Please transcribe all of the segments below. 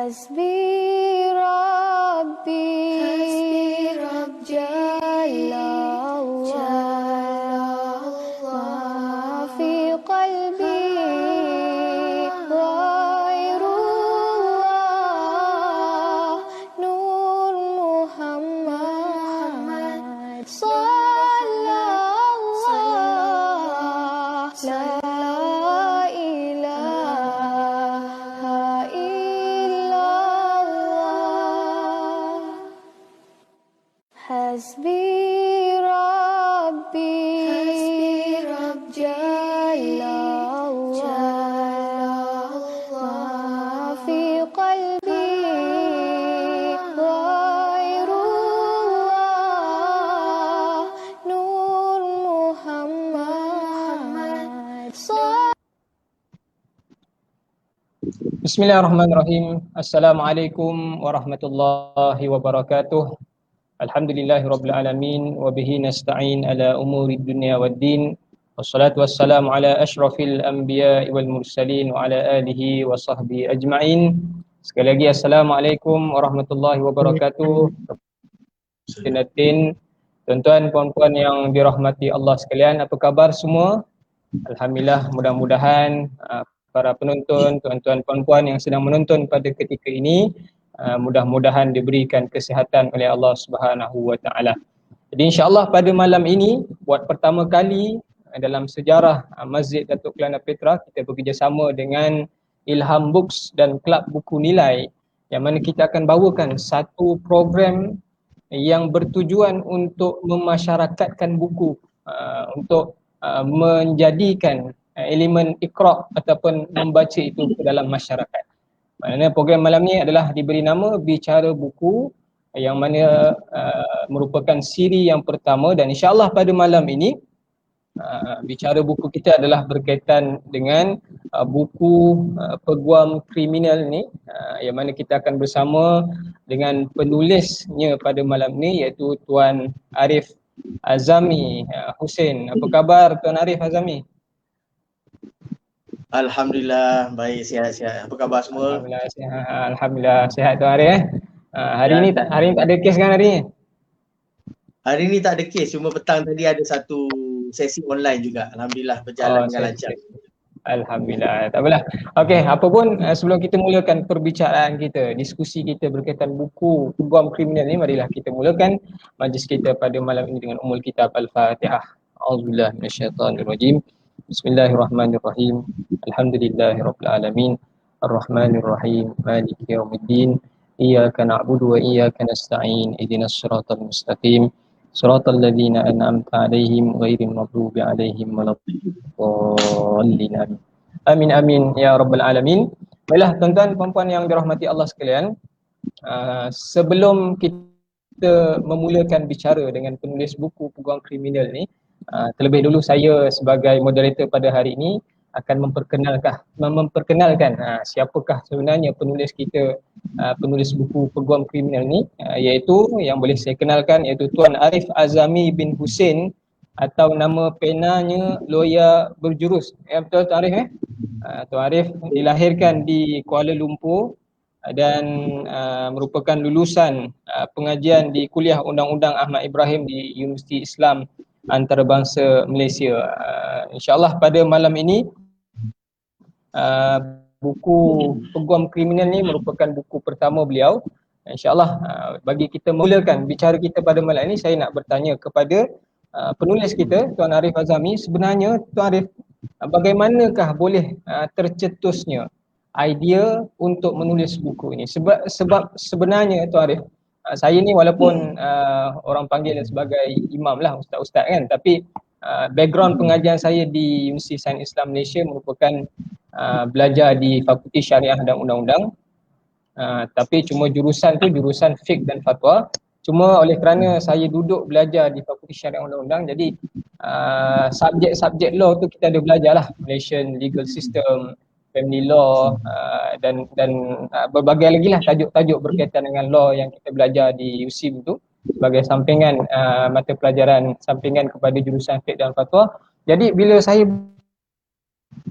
حسبي ربي جل الله ما في قلبي غير الله نور محمد صلى الله لا إله إلا الله حسبي ربي جل الله ما في قلبي غير الله نور محمد صلى Bismillahirrahmanirrahim. Assalamualaikum warahmatullahi wabarakatuh. Alhamdulillahirabbil alamin wa bihi nasta'in ala umurid dunya waddin. Wassalatu wassalamu ala asyrafil anbiya'i wal mursalin wa ala alihi wa sahbihi ajma'in. Sekali lagi assalamualaikum warahmatullahi wabarakatuh. Tuan-tuan puan-puan yang dirahmati Allah sekalian, apa khabar semua? Alhamdulillah, mudah-mudahan para penonton, tuan-tuan puan-puan yang sedang menonton pada ketika ini mudah-mudahan diberikan kesihatan oleh Allah Subhanahu wa taala. Jadi insya-Allah pada malam ini buat pertama kali dalam sejarah Masjid Datuk Kelana Petra kita bekerjasama dengan Ilham Books dan Kelab Buku Nilai yang mana kita akan bawakan satu program yang bertujuan untuk memasyarakatkan buku untuk menjadikan elemen iqra' ataupun membaca itu ke dalam masyarakat. Maknanya program malam ni adalah diberi nama Bicara Buku yang mana merupakan siri yang pertama dan insya-Allah pada malam ini bicara buku kita adalah berkaitan dengan buku Peguam Kriminal ni yang mana kita akan bersama dengan penulisnya pada malam ni iaitu Tuan Arif Azami Hussein. Apa khabar Tuan Arif Azami? Alhamdulillah, baik, sihat-sihat. Apa khabar semua? Alhamdulillah sihat Tuan Arif. Hari ni tak ada kes kan hari ni? Hari ni tak ada kes, cuma petang tadi ada satu sesi online juga. Alhamdulillah berjalan dengan lancar. Alhamdulillah. Tak apalah. Okey, apa pun sebelum kita mulakan perbicaraan kita, diskusi kita berkaitan buku Peguam Kriminal ni, marilah kita mulakan majlis kita pada malam ini dengan ummul kitab Al-Fatihah. A'udzubillahi minasyaitonirrajim. Bismillahirrahmanirrahim. Alhamdulillahirabbil alamin. Arrahmanirrahim. Maliki yaumiddin. Iyyaka na'budu wa iyyaka nasta'in. Ihdinas siratal mustaqim. Siratal ladzina an'amta 'alaihim ghairil maghdubi 'alaihim waladdallin. Amin amin ya rabbal alamin. Baiklah tuan-tuan puan-puan yang dirahmati Allah sekalian, sebelum kita memulakan bicara dengan penulis buku Peguam Kriminal ni, terlebih dulu saya sebagai moderator pada hari ini akan memperkenalkan siapakah sebenarnya penulis kita, penulis buku Peguam Kriminal ni, iaitu yang boleh saya kenalkan iaitu Tuan Arif Azami bin Hussein atau nama penanya Loya Berjurus. Ya betul Tuan Arif Tuan Arif dilahirkan di Kuala Lumpur dan merupakan lulusan pengajian di Kuliah Undang-Undang Ahmad Ibrahim di Universiti Islam Antarabangsa Malaysia. InsyaAllah pada malam ini buku Peguam Kriminal ni merupakan buku pertama beliau. InsyaAllah bagi kita mulakan bicara kita pada malam ini, saya nak bertanya kepada penulis kita Tuan Arif Azami. Sebenarnya Tuan Arif, bagaimanakah boleh tercetusnya idea untuk menulis buku ini? Sebab sebenarnya Tuan Arif, saya ni walaupun orang panggil sebagai imam lah, ustaz-ustaz kan, tapi background pengajian saya di Universiti Sains Islam Malaysia merupakan belajar di Fakulti Syariah dan Undang-Undang, tapi cuma jurusan tu jurusan fiqh dan fatwa. Cuma oleh kerana saya duduk belajar di Fakulti Syariah Undang-Undang, jadi subjek-subjek law tu kita ada belajar lah, Malaysian legal system, family law, dan berbagai lagi lah tajuk-tajuk berkaitan dengan law yang kita belajar di USIM tu sebagai sampingan mata pelajaran sampingan kepada jurusan fiqh dan fatwa. Jadi bila saya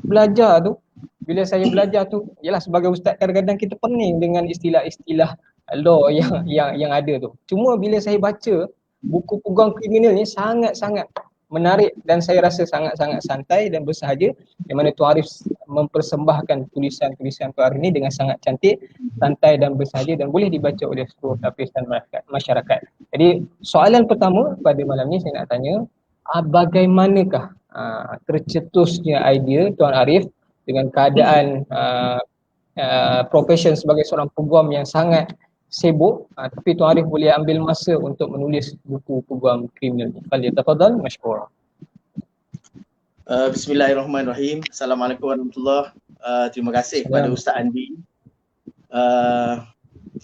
belajar tu, bila saya belajar tu, yalah sebagai ustaz kadang-kadang kita pening dengan istilah-istilah law yang ada tu. Cuma bila saya baca buku peguam kriminal ni sangat-sangat menarik dan saya rasa sangat-sangat santai dan bersahaja, yang mana Tuan Arif mempersembahkan tulisan-tulisan Tuan Arif ni dengan sangat cantik, santai dan bersahaja dan boleh dibaca oleh seluruh lapisan masyarakat. Jadi soalan pertama pada malam ni saya nak tanya, bagaimanakah tercetusnya idea Tuan Arif dengan keadaan profession sebagai seorang peguam yang sangat sibuk, tapi Tuan Arif boleh ambil masa untuk menulis buku peguam kriminal ni. Falyatafadhal mashkura. Bismillahirrahmanirrahim. Assalamualaikum warahmatullahi. Terima kasih kepada Ustaz Andi.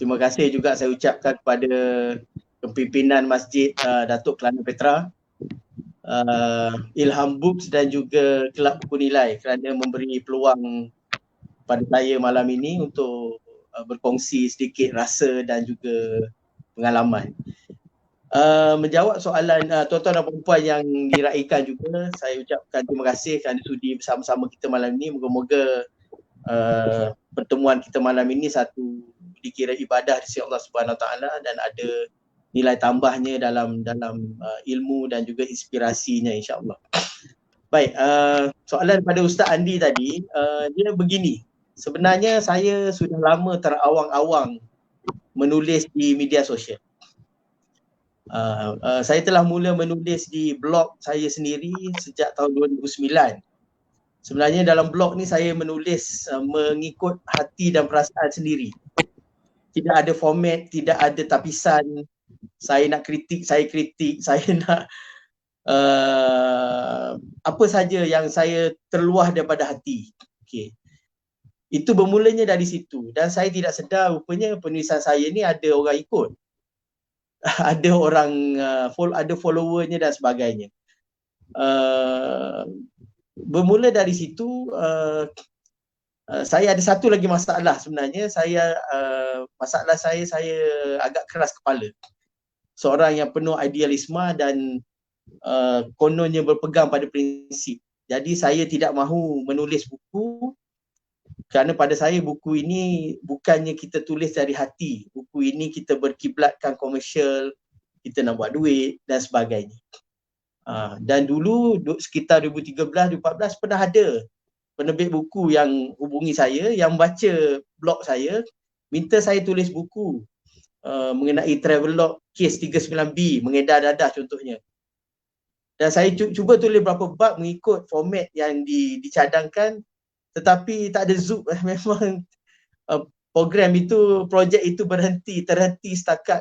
Terima kasih juga saya ucapkan kepada kepimpinan Masjid Datuk Kelana Petra, Ilham Books dan juga Kelab Buku Nilai kerana memberi peluang pada saya malam ini untuk berkongsi sedikit rasa dan juga pengalaman. Menjawab soalan tuan-tuan dan puan yang diraikan juga, saya ucapkan terima kasih kerana sudi bersama-sama kita malam ini. Moga-moga pertemuan kita malam ini satu dikira ibadah di sisi Allah Subhanahu Wa Taala dan ada nilai tambahnya dalam ilmu dan juga inspirasinya, insya-Allah. Baik, soalan pada Ustaz Andi tadi, dia begini. Sebenarnya saya sudah lama terawang-awang menulis di media sosial. Saya telah mula menulis di blog saya sendiri sejak tahun 2009. Sebenarnya dalam blog ni saya menulis mengikut hati dan perasaan sendiri. Tidak ada format, tidak ada tapisan. Saya nak kritik, saya kritik. Saya nak apa saja yang saya terluah daripada hati. Okay. Itu bermulanya dari situ dan saya tidak sedar rupanya penulisan saya ni ada orang ikut. Ada orang ada followernya dan sebagainya. Bermula dari situ saya ada satu lagi masalah sebenarnya. Masalah saya agak keras kepala. Seorang yang penuh idealisme dan kononnya berpegang pada prinsip. Jadi saya tidak mahu menulis buku kerana pada saya buku ini bukannya kita tulis dari hati. Buku ini kita berkiblatkan komersial, kita nak buat duit dan sebagainya. Dan dulu sekitar 2013-2014 pernah ada penerbit buku yang hubungi saya, yang baca blog saya, minta saya tulis buku mengenai travelog kes 39B, mengedar dadah contohnya. Dan saya cuba tulis beberapa bab mengikut format yang dicadangkan, tetapi tak ada zoom. Memang program itu, projek itu terhenti setakat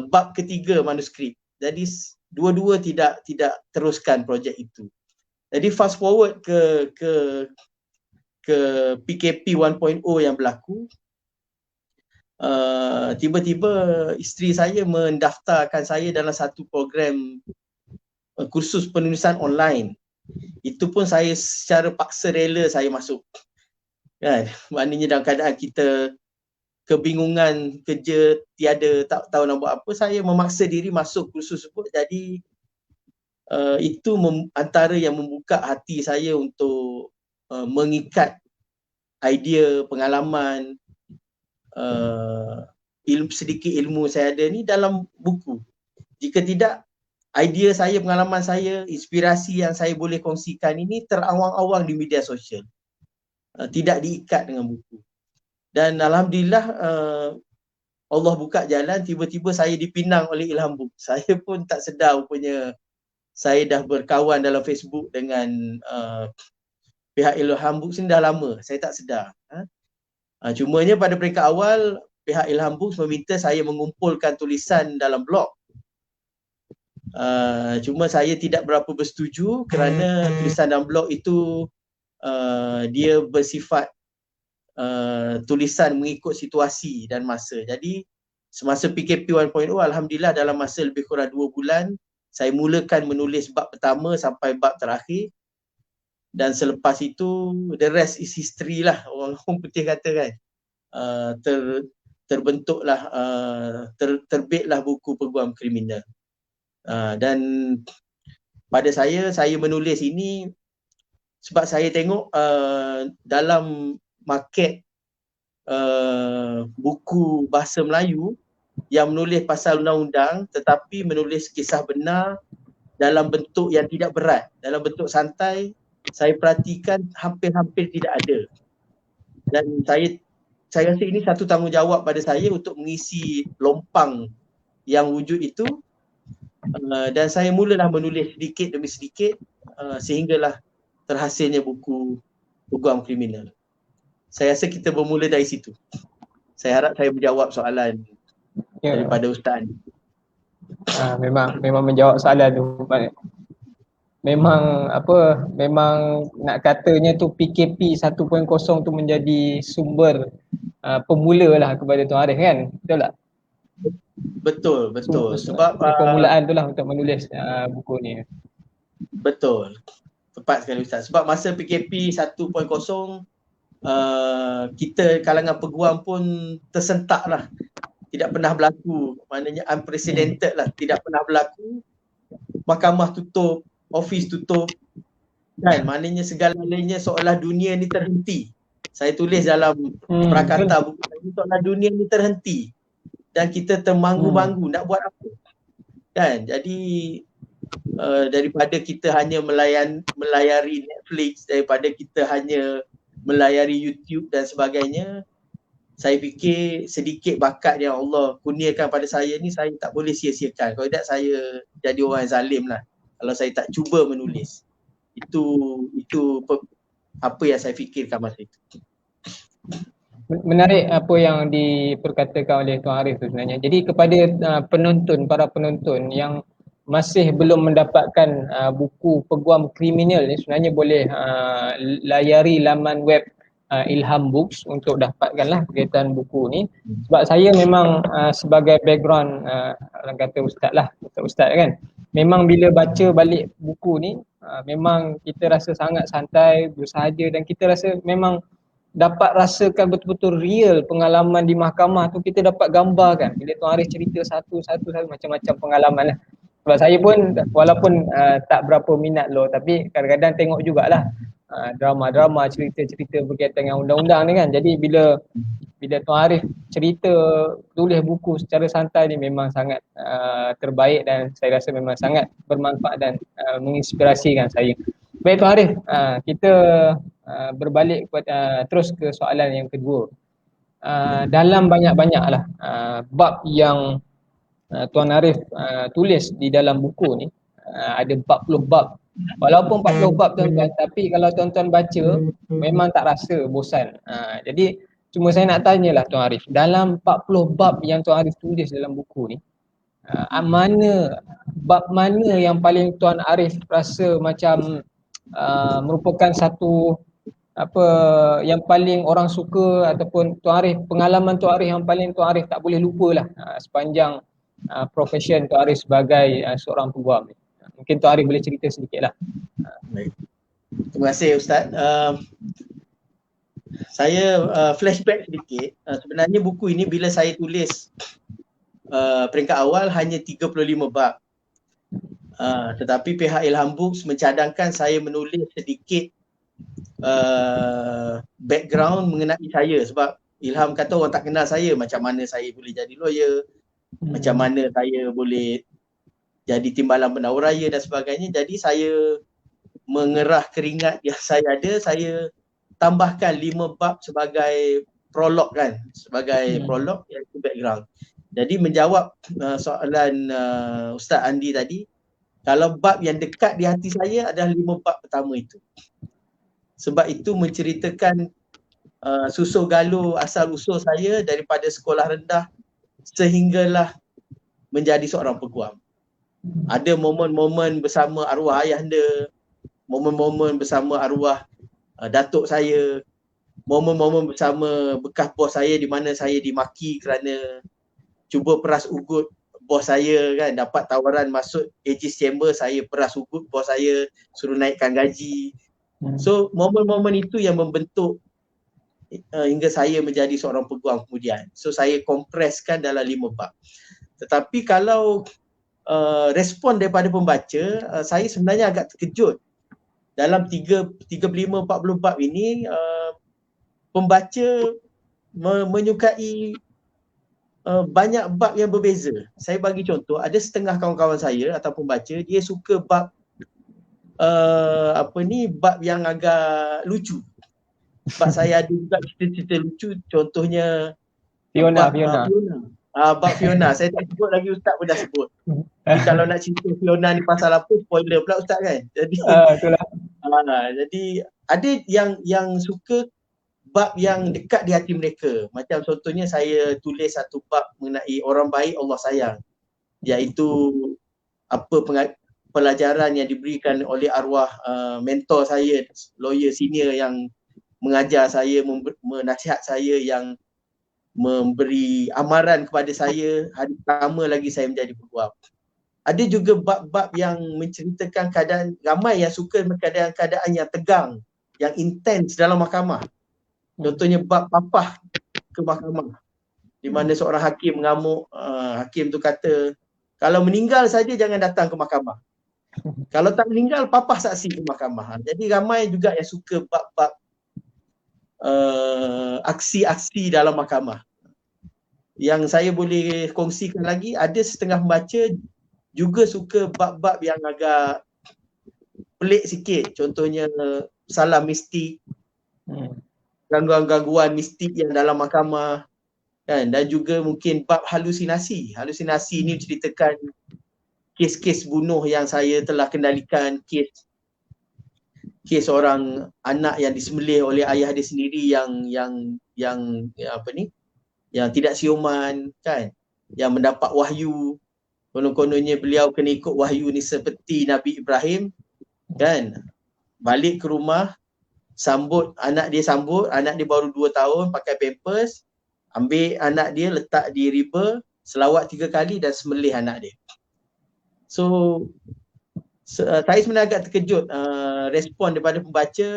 bab ketiga manuskrip. Jadi dua-dua tidak teruskan projek itu. Jadi fast forward ke PKP 1.0 yang berlaku, tiba-tiba isteri saya mendaftarkan saya dalam satu program kursus penulisan online. Itu pun saya secara paksa rela saya masuk. Kan? Maknanya dalam keadaan kita kebingungan, kerja tiada, tak tahu nak buat apa, saya memaksa diri masuk kursus tersebut. Jadi itu antara yang membuka hati saya untuk mengikat idea, pengalaman, sedikit ilmu saya ada ni dalam buku. Jika tidak, idea saya, pengalaman saya, inspirasi yang saya boleh kongsikan ini terawang-awang di media sosial. Tidak diikat dengan buku. Dan alhamdulillah Allah buka jalan, tiba-tiba saya dipinang oleh Ilham Books. Saya pun tak sedar rupanya saya dah berkawan dalam Facebook dengan pihak Ilham Books ni dah lama. Saya tak sedar. Cumanya pada peringkat awal pihak Ilham Books meminta saya mengumpulkan tulisan dalam blog. Cuma saya tidak berapa bersetuju kerana tulisan dalam blog itu dia bersifat tulisan mengikut situasi dan masa. Jadi semasa PKP 1.0, alhamdulillah dalam masa lebih kurang 2 bulan saya mulakan menulis bab pertama sampai bab terakhir. Dan selepas itu the rest is history lah, orang putih kata kan. Terbentuklah, terbitlah buku peguam kriminal. Dan pada saya menulis ini Sebab saya tengok dalam market buku bahasa Melayu yang menulis pasal undang-undang tetapi menulis kisah benar dalam bentuk yang tidak berat, dalam bentuk santai, saya perhatikan hampir-hampir tidak ada. Dan saya rasa ini satu tanggungjawab pada saya untuk mengisi lompang yang wujud itu, dan saya mulalah menulis sedikit demi sedikit sehinggalah terhasilnya buku Peguam Kriminal. Saya rasa kita bermula dari situ. Saya harap saya menjawab soalan daripada Ustaz Andi. Memang menjawab soalan tu. Memang nak katanya tu PKP 1.0 tu menjadi sumber pemula lah kepada Tuan Arif kan? Betul tak? Betul. Sebab permulaan tu lah untuk menulis buku ni. Betul. Tepat sekali Ustaz. Sebab masa PKP 1.0 kita kalangan peguam pun tersentak lah. Tidak pernah berlaku. Maknanya unprecedented lah. Tidak pernah berlaku. Mahkamah tutup, office tutup. Kan? Maknanya segala-galanya seolah dunia ni terhenti. Saya tulis dalam prakata buku saya, seolah dunia ni terhenti. Dan kita termanggu-manggu nak buat apa. Kan? Jadi daripada kita hanya melayari Netflix, daripada kita hanya melayari YouTube dan sebagainya, saya fikir sedikit bakat yang Allah kurniakan pada saya ni saya tak boleh sia-siakan. Kalau tidak saya jadi orang zalim lah kalau saya tak cuba menulis. Itu apa yang saya fikirkan masa itu. Menarik apa yang diperkatakan oleh Tuan Arif tu sebenarnya. Jadi kepada para penonton yang masih belum mendapatkan buku Peguam Kriminal ni, sebenarnya boleh layari laman web Ilham Books untuk dapatkanlah berkaitan buku ni. Sebab saya memang sebagai background orang kata ustaz kan, memang bila baca balik buku ni memang kita rasa sangat santai, bersahaja, dan kita rasa memang dapat rasakan betul-betul real pengalaman di mahkamah tu. Kita dapat gambarkan bila Tuan Arif cerita satu macam-macam pengalaman lah. Sebab saya pun walaupun tak berapa minat tapi kadang-kadang tengok jugalah drama-drama, cerita-cerita berkaitan dengan undang-undang ni kan. Jadi bila Tuan Arif cerita, tulis buku secara santai ni memang sangat terbaik, dan saya rasa memang sangat bermanfaat dan menginspirasikan saya. Baik Tuan Arif, kita berbalik terus ke soalan yang kedua. Dalam banyak-banyaklah bab yang Tuan Arif tulis di dalam buku ni, ada 40 bab. Walaupun 40 bab tuan-tuan, tapi kalau tuan-tuan baca memang tak rasa bosan. Jadi cuma saya nak tanyalah Tuan Arif, dalam 40 bab yang Tuan Arif tulis dalam buku ni, bab mana yang paling Tuan Arif rasa macam merupakan satu yang paling orang suka, ataupun pengalaman Tuan Arif yang paling Tuan Arif tak boleh lupalah sepanjang profession Tuan Arif sebagai seorang peguam ni? Mungkin Tuan Arif boleh cerita sedikit lah. Baik. Terima kasih Ustaz. Saya flashback sedikit. Sebenarnya buku ini bila saya tulis peringkat awal hanya 35 bab. Tetapi pihak Ilham Books mencadangkan saya menulis sedikit background mengenai saya. Sebab Ilham kata orang tak kenal saya, macam mana saya boleh jadi lawyer, macam mana saya boleh jadi timbalan pendawa raya dan sebagainya. Jadi saya mengerah keringat yang saya ada, saya tambahkan 5 bab sebagai prolog kan, sebagai prolog iaitu background. Jadi menjawab soalan Ustaz Andi tadi, kalau bab yang dekat di hati saya adalah 5 bab pertama itu. Sebab itu menceritakan susul galuh asal usul saya daripada sekolah rendah sehinggalah menjadi seorang peguam. Ada momen-momen bersama arwah ayahanda, momen-momen bersama arwah datuk saya, momen-momen bersama bekas bos saya di mana saya dimaki kerana cuba peras ugut bos saya kan, dapat tawaran masuk Aegis Chamber, saya peras ugut bos saya, suruh naikkan gaji. So momen-momen itu yang membentuk hingga saya menjadi seorang peguam kemudian. So saya kompreskan dalam 5 bab. Tetapi kalau respon daripada pembaca, saya sebenarnya agak terkejut dalam 35-40 bab ini pembaca menyukai banyak bab yang berbeza. Saya bagi contoh, ada setengah kawan-kawan saya atau pembaca, dia suka bab bab yang agak lucu. Sebab saya ada juga cerita-cerita lucu, contohnya Fiona. bab Fiona. Saya tak sebut lagi, Ustaz pun dah sebut. Jadi kalau nak cerita Fiona ni pasal apa, spoiler pula Ustaz kan. Jadi Itulah. jadi ada yang suka bab yang dekat di hati mereka. Macam contohnya saya tulis satu bab mengenai orang baik Allah sayang, iaitu apa pelajaran yang diberikan oleh arwah mentor saya, lawyer senior yang mengajar saya, menasihat saya, yang memberi amaran kepada saya hari pertama lagi saya menjadi peguam. Ada juga bab-bab yang menceritakan keadaan, ramai yang suka keadaan-keadaan yang tegang, yang intens dalam mahkamah. Contohnya bab papah ke mahkamah, di mana seorang hakim mengamuk, hakim tu kata, kalau meninggal saja jangan datang ke mahkamah. Kalau tak meninggal, papah saksi ke mahkamah. Jadi ramai juga yang suka bab-bab aksi-aksi dalam mahkamah. Yang saya boleh kongsikan lagi, ada setengah pembaca juga suka bab-bab yang agak pelik sikit. Contohnya salam mistik, gangguan-gangguan mistik yang dalam mahkamah, kan? Dan juga mungkin bab halusinasi. Halusinasi ni ceritakan kes-kes bunuh yang saya telah kendalikan, kes orang anak yang disembelih oleh ayah dia sendiri yang tidak siuman, kan, yang mendapat wahyu. Konon-kononnya beliau kena ikut wahyu ni seperti Nabi Ibrahim, kan. Balik ke rumah, anak dia baru 2 tahun, pakai pampers, ambil anak dia, letak di river, selawat 3 kali dan sembelih anak dia. So saya sebenarnya agak terkejut respon daripada pembaca,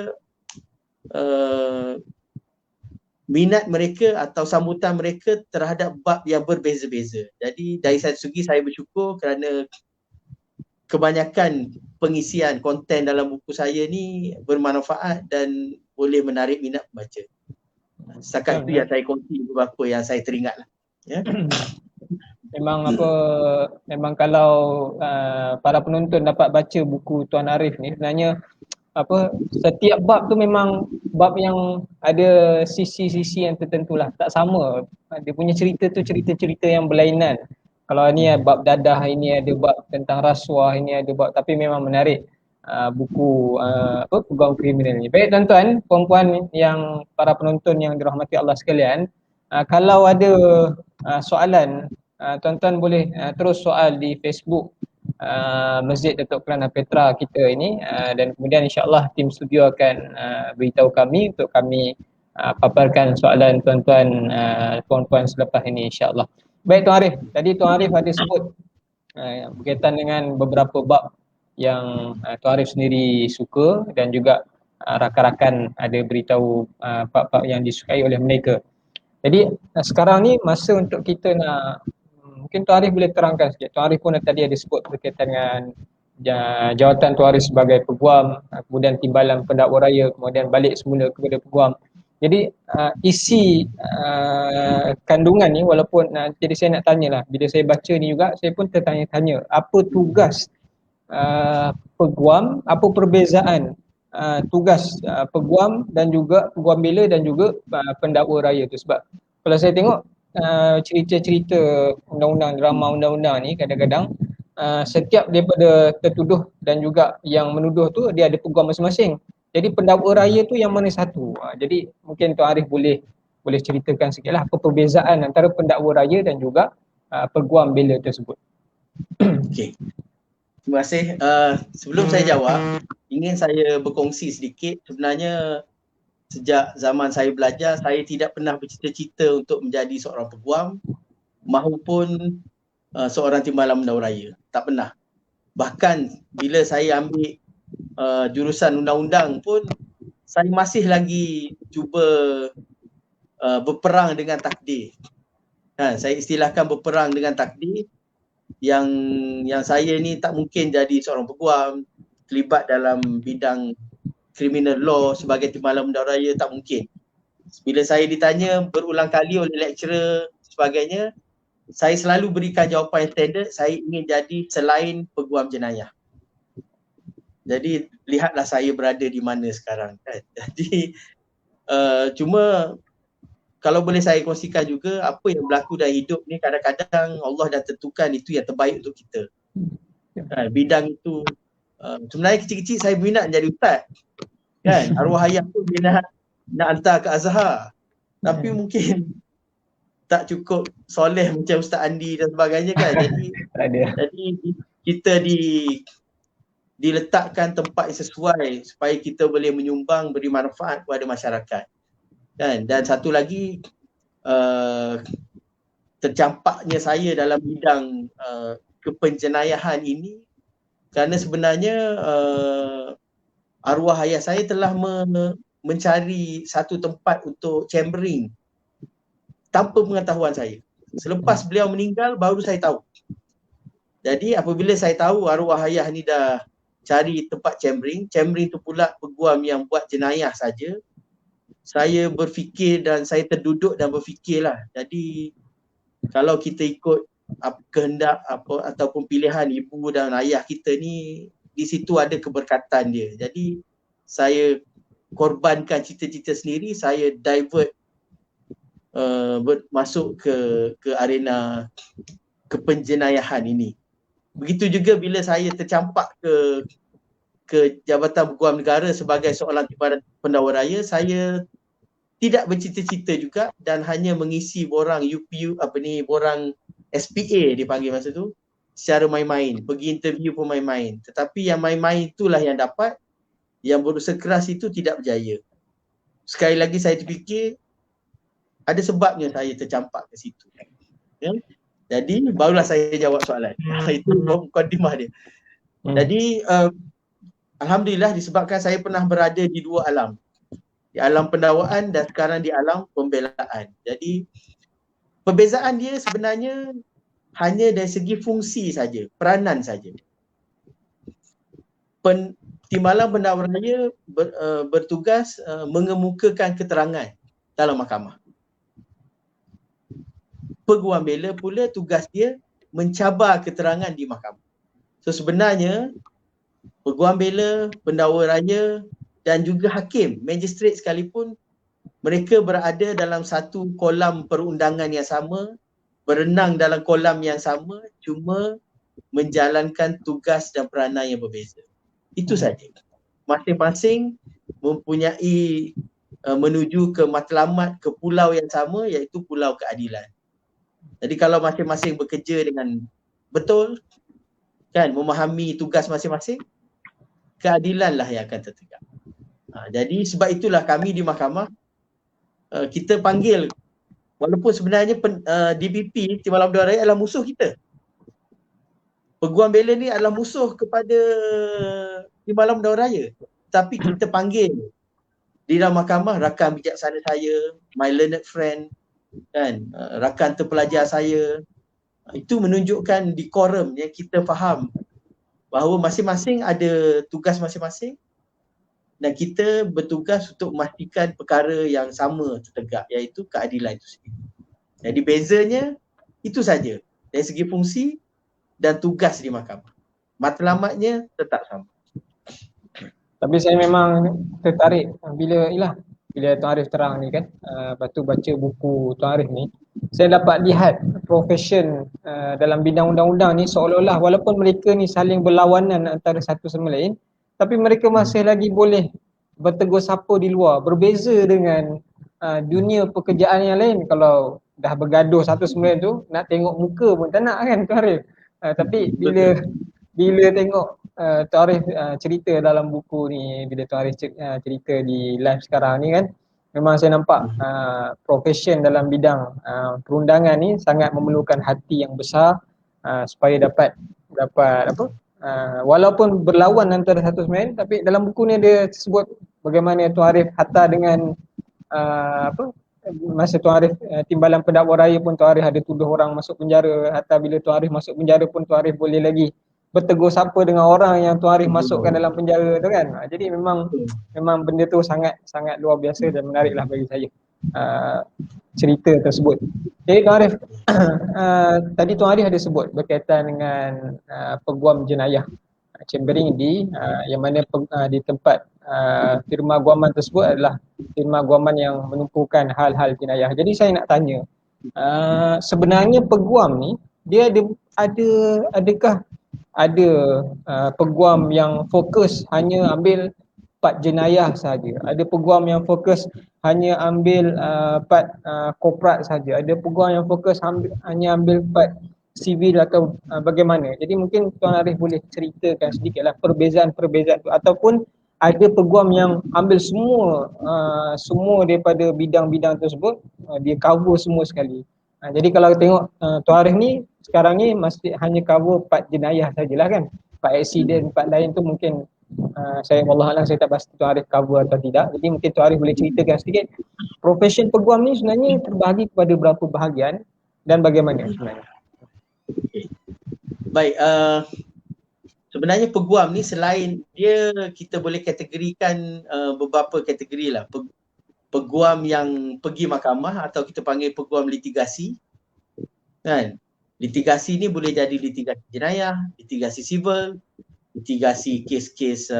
minat mereka atau sambutan mereka terhadap bab yang berbeza-beza. Jadi dari satu segi saya bersyukur kerana kebanyakan pengisian konten dalam buku saya ni bermanfaat dan boleh menarik minat pembaca. Setakat itu yang saya kongsi beberapa yang saya teringat lah. Ya. Memang kalau para penonton dapat baca buku Tuan Arif ni, sebenarnya setiap bab tu memang bab yang ada sisi-sisi yang tertentu lah, tak sama. Dia punya cerita tu cerita-cerita yang berlainan. Kalau ni bab dadah, ini ada bab tentang rasuah, ini ada bab, tapi memang menarik buku Peguam Kriminal ni. Baik tuan-tuan, puan-puan yang para penonton yang dirahmati Allah sekalian, kalau ada soalan, tuan-tuan boleh terus soal di Facebook Masjid Datuk Kelana Petra kita ini, dan kemudian insya-Allah tim studio akan beritahu kami untuk kami paparkan soalan tuan-tuan puan-puan selepas ini insya-Allah. Baik Tuan Arif, tadi Tuan Arif ada sebut berkaitan dengan beberapa bab yang Tuan Arif sendiri suka dan juga rakan-rakan ada beritahu bab-bab yang disukai oleh mereka. Jadi sekarang ni masa untuk kita nak, mungkin Tuan Arif boleh terangkan sikit. Tuan Arif pun tadi ada sebut berkaitan dengan jawatan Tuan Arif sebagai peguam, kemudian timbalan pendakwa raya, kemudian balik semula kepada peguam. Jadi isi kandungan ni, walaupun jadi saya nak tanyalah, bila saya baca ni juga saya pun tertanya-tanya apa tugas peguam, apa perbezaan tugas peguam dan juga peguam bela dan juga pendakwa raya tu. Sebab kalau saya tengok cerita-cerita undang-undang, drama undang-undang ni kadang-kadang setiap daripada tertuduh dan juga yang menuduh tu dia ada peguam masing-masing. Jadi pendakwa raya tu yang mana satu? Jadi mungkin Tuan Arif boleh ceritakan sikitlah apa perbezaan antara pendakwa raya dan juga peguam bela tersebut. Okey. Terima kasih. Sebelum saya jawab, ingin saya berkongsi sedikit. Sebenarnya sejak zaman saya belajar, saya tidak pernah bercita-cita untuk menjadi seorang peguam maupun seorang timbalan pendakwa raya. Tak pernah. Bahkan bila saya ambil jurusan undang-undang pun, saya masih lagi cuba berperang dengan takdir. Saya istilahkan berperang dengan takdir, yang saya ni tak mungkin jadi seorang peguam, terlibat dalam bidang criminal law sebagai timbalan benda raya, tak mungkin. Bila saya ditanya berulang kali oleh lecturer sebagainya, saya selalu berikan jawapan yang standard, saya ingin jadi selain peguam jenayah. Jadi lihatlah saya berada di mana sekarang kan. Jadi cuma kalau boleh saya kongsikan juga, apa yang berlaku dalam hidup ni kadang-kadang Allah dah tentukan itu yang terbaik untuk kita. Bidang itu sebenarnya kecil-kecil saya minat jadi ustaz kan. Arwah ayah pun dia nak hantar ke Azhar, tapi mungkin tak cukup soleh macam Ustaz Andi dan sebagainya kan. Jadi kita diletakkan tempat yang sesuai supaya kita boleh menyumbang, beri manfaat kepada masyarakat kan. Dan satu lagi tercampaknya saya dalam bidang kepenjenayahan ini kerana sebenarnya arwah ayah saya telah mencari satu tempat untuk chambering tanpa pengetahuan saya. Selepas beliau meninggal baru saya tahu. Jadi apabila saya tahu arwah ayah ni dah cari tempat chambering tu pula peguam yang buat jenayah saja, saya berfikir dan saya terduduk dan berfikirlah. Jadi kalau kita ikut kehendak apa ataupun pilihan ibu dan ayah kita ni, di situ ada keberkatan dia. Jadi saya korbankan cita-cita sendiri, saya divert masuk ke arena kepenjenayahan ini. Begitu juga bila saya tercampak ke Jabatan Peguam Negara sebagai seorang timbalan pendakwa raya, saya tidak bercita-cita juga dan hanya mengisi borang UPU borang SPA dipanggil masa tu secara main-main, pergi interview pun main-main. Tetapi yang main-main itulah yang dapat, yang berusaha keras itu tidak berjaya. Sekali lagi saya terfikir ada sebabnya saya tercampak ke situ. Ya? Jadi barulah saya jawab soalan. Itu mukadimah dia. Jadi alhamdulillah disebabkan saya pernah berada di dua alam. Di alam pendakwaan dan sekarang di alam pembelaan. Jadi perbezaan dia sebenarnya hanya dari segi fungsi saja, peranan saja. Timbalan pendakwa raya bertugas mengemukakan keterangan dalam mahkamah. Peguam bela pula tugas dia mencabar keterangan di mahkamah. So sebenarnya peguam bela, pendakwa raya dan juga hakim, magistrate sekalipun, mereka berada dalam satu kolam perundangan yang sama, berenang dalam kolam yang sama, cuma menjalankan tugas dan peranan yang berbeza. Itu saja. Masing-masing mempunyai menuju ke matlamat, ke pulau yang sama, iaitu pulau keadilan. Jadi kalau masing-masing bekerja dengan betul, kan, memahami tugas masing-masing, keadilanlah yang akan tertegak. Jadi sebab itulah kami di mahkamah kita panggil, walaupun sebenarnya DPP, Timbalan Pendakwa Raya adalah musuh kita. Peguam bela ni adalah musuh kepada Timbalan Pendakwa Raya. Tapi kita panggil di dalam mahkamah rakan bijaksana saya, my learned friend, kan, rakan terpelajar saya. Itu menunjukkan decorum yang kita faham bahawa masing-masing ada tugas masing-masing dan kita bertugas untuk memastikan perkara yang sama tertegak, iaitu keadilan itu sendiri. Jadi bezanya itu saja dari segi fungsi dan tugas di mahkamah. Matlamatnya tetap sama. Tapi saya memang tertarik bila Tuan Arif terang ni kan, lepas tu baca buku Tuan Arif ni, saya dapat lihat profession dalam bidang undang-undang ni seolah-olah walaupun mereka ni saling berlawanan antara satu sama lain, tapi mereka masih lagi boleh bertegur sapa di luar, berbeza dengan dunia pekerjaan yang lain. Kalau dah bergaduh satu sama lain tu, nak tengok muka pun tak nak kan Tuan Arif. Tapi bila tengok Tuan Arif cerita dalam buku ni, bila Tuan Arif cerita di live sekarang ni kan, memang saya nampak profession dalam bidang perundangan ni sangat memerlukan hati yang besar supaya dapat walaupun berlawan antara satu sama lain, tapi dalam buku ni dia sebut bagaimana Tuan Arif hatta dengan masa Tuan Arif Timbalan Pendakwa Raya pun Tuan Arif ada tuduh orang masuk penjara, hatta bila Tuan Arif masuk penjara pun Tuan Arif boleh lagi bertegur sapa dengan orang yang Tuan Arif masukkan dalam penjara tu kan. Jadi memang benda tu sangat luar biasa dan menariklah bagi saya cerita tersebut. Jadi Tuan Arif, tadi Tuan Arif ada sebut berkaitan dengan peguam jenayah chambering di yang mana di tempat firma guaman tersebut adalah firma guaman yang menumpukan hal-hal jenayah. Jadi saya nak tanya, sebenarnya peguam ni dia adakah ada peguam yang fokus hanya ambil part jenayah saja, ada peguam yang fokus hanya ambil part korporat saja, ada peguam yang fokus hanya ambil part sivil atau bagaimana. Jadi mungkin Tuan Arif boleh ceritakan sedikitlah perbezaan-perbezaan tu, ataupun ada peguam yang ambil semua daripada bidang-bidang tersebut, dia cover semua sekali. Jadi kalau tengok Tuan Arif ni sekarang ni masih hanya cover part jenayah sajalah kan. Part accident, part lain tu mungkin saya wallahualam saya tak pasti Tuan Arif cover atau tidak. Jadi mungkin Tuan Arif boleh ceritakan sedikit profession peguam ni sebenarnya terbahagi kepada berapa bahagian dan bagaimana sebenarnya. Baik, sebenarnya peguam ni selain dia, kita boleh kategorikan beberapa kategori lah. Peguam yang pergi mahkamah atau kita panggil peguam litigasi kan. Litigasi ni boleh jadi litigasi jenayah, litigasi sivil, litigasi kes-kes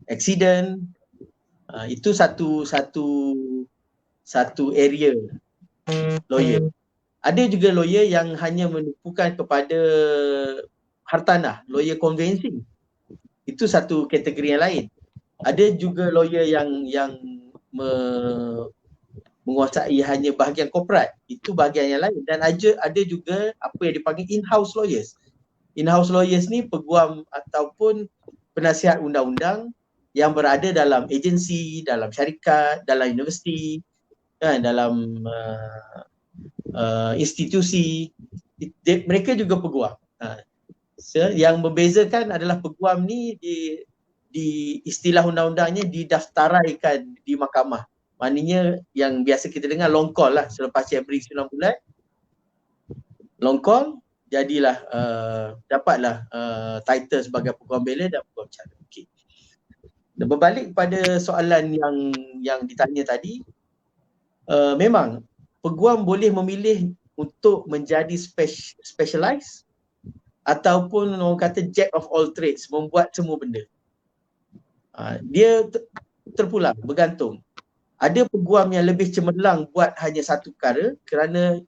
accident. Itu satu area lawyer. Ada juga lawyer yang hanya menumpukan kepada hartanah, lawyer conveyancing. Itu satu kategori yang lain. Ada juga lawyer yang menguasai hanya bahagian korporat, itu bahagian yang lain. Dan ada juga apa yang dipanggil in-house lawyers. In-house lawyers ni peguam ataupun penasihat undang-undang yang berada dalam agensi, dalam syarikat, dalam universiti, kan, dalam institusi. Mereka juga peguam. Yang membezakan adalah peguam ni di istilah undang-undangnya didaftaraikan di mahkamah. Maknanya yang biasa kita dengar long call lah, selepas chambering 9 bulan long call, jadilah dapatlah title sebagai peguam bela dan peguam cara. Okey. Dan berbalik pada soalan yang ditanya tadi, memang peguam boleh memilih untuk menjadi specialized ataupun orang kata jack of all trades, membuat semua benda. Dia terpulang, bergantung. Ada peguam yang lebih cemerlang buat hanya satu perkara kerana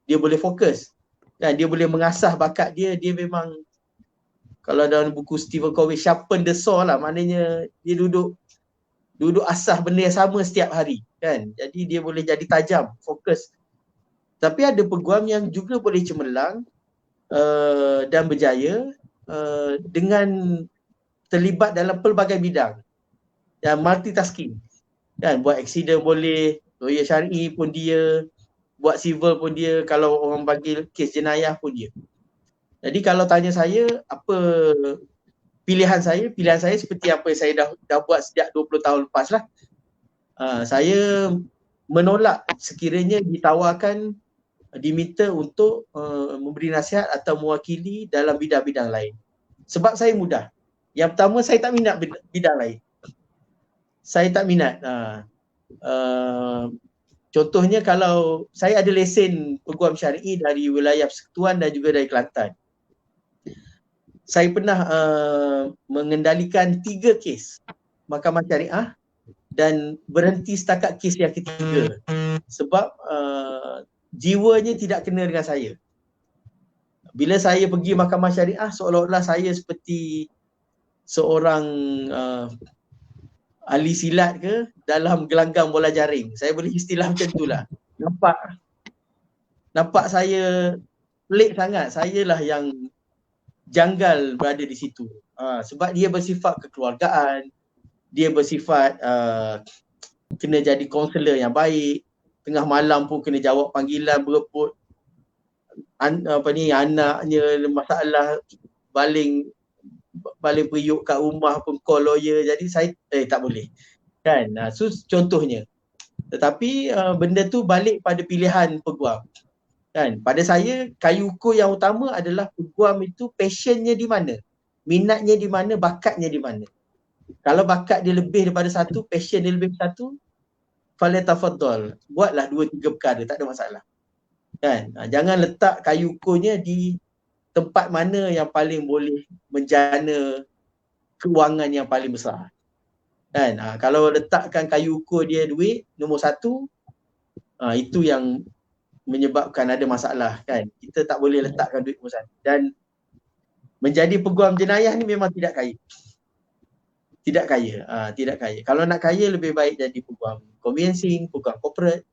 dia boleh fokus dan dia boleh mengasah bakat dia. Dia memang, kalau dalam buku Stephen Covey, sharpen the saw lah, maknanya dia duduk asah benda yang sama setiap hari kan. Jadi dia boleh jadi tajam, fokus. Tapi ada peguam yang juga boleh cemerlang dan berjaya dengan terlibat dalam pelbagai bidang dan multitasking kan. Buat accident boleh, lawyer syar'i pun dia, buat civil pun dia, kalau orang panggil kes jenayah pun dia. Jadi kalau tanya saya apa pilihan saya seperti apa yang saya dah buat sejak 20 tahun lepas lah. Saya menolak sekiranya ditawarkan, diminta untuk memberi nasihat atau mewakili dalam bidang-bidang lain. Sebab saya mudah. Yang pertama, saya tak minat bidang lain. Saya tak minat. Contohnya kalau saya ada lesen peguam syar'i dari wilayah Persekutuan dan juga dari Kelantan. Saya pernah mengendalikan 3 kes mahkamah syariah dan berhenti setakat kes yang ketiga. Sebab jiwanya tidak kena dengan saya. Bila saya pergi mahkamah syariah, seolah-olah saya seperti seorang ahli silat ke dalam gelanggang bola jaring. Saya boleh istilah macam itulah. Nampak saya pelik sangat. Sayalah yang janggal berada di situ. Sebab dia bersifat kekeluargaan, dia bersifat kena jadi kaunselor yang baik, tengah malam pun kena jawab panggilan, berebut anaknya masalah, baling periuk kat rumah pun call lawyer. Jadi saya tak boleh kan. So contohnya. Tetapi benda tu balik pada pilihan peguam. Kan? Pada saya, kayu ukur yang utama adalah peguam itu passionnya di mana, minatnya di mana, bakatnya di mana. Kalau bakat dia lebih daripada satu, passion dia lebih daripada satu, falyatafaddal, buatlah 2-3 perkara, tak ada masalah. Kan? Jangan letak kayu ukurnya di tempat mana yang paling boleh menjana kewangan yang paling besar. Kan? Kalau letakkan kayu ukur dia duit nombor satu, itu yang menyebabkan ada masalah, kan. Kita tak boleh letakkan duit nombor satu. Dan menjadi peguam jenayah ni memang tidak kaya. Tidak kaya. Tidak kaya. Kalau nak kaya lebih baik jadi peguam conveyancing, peguam corporate,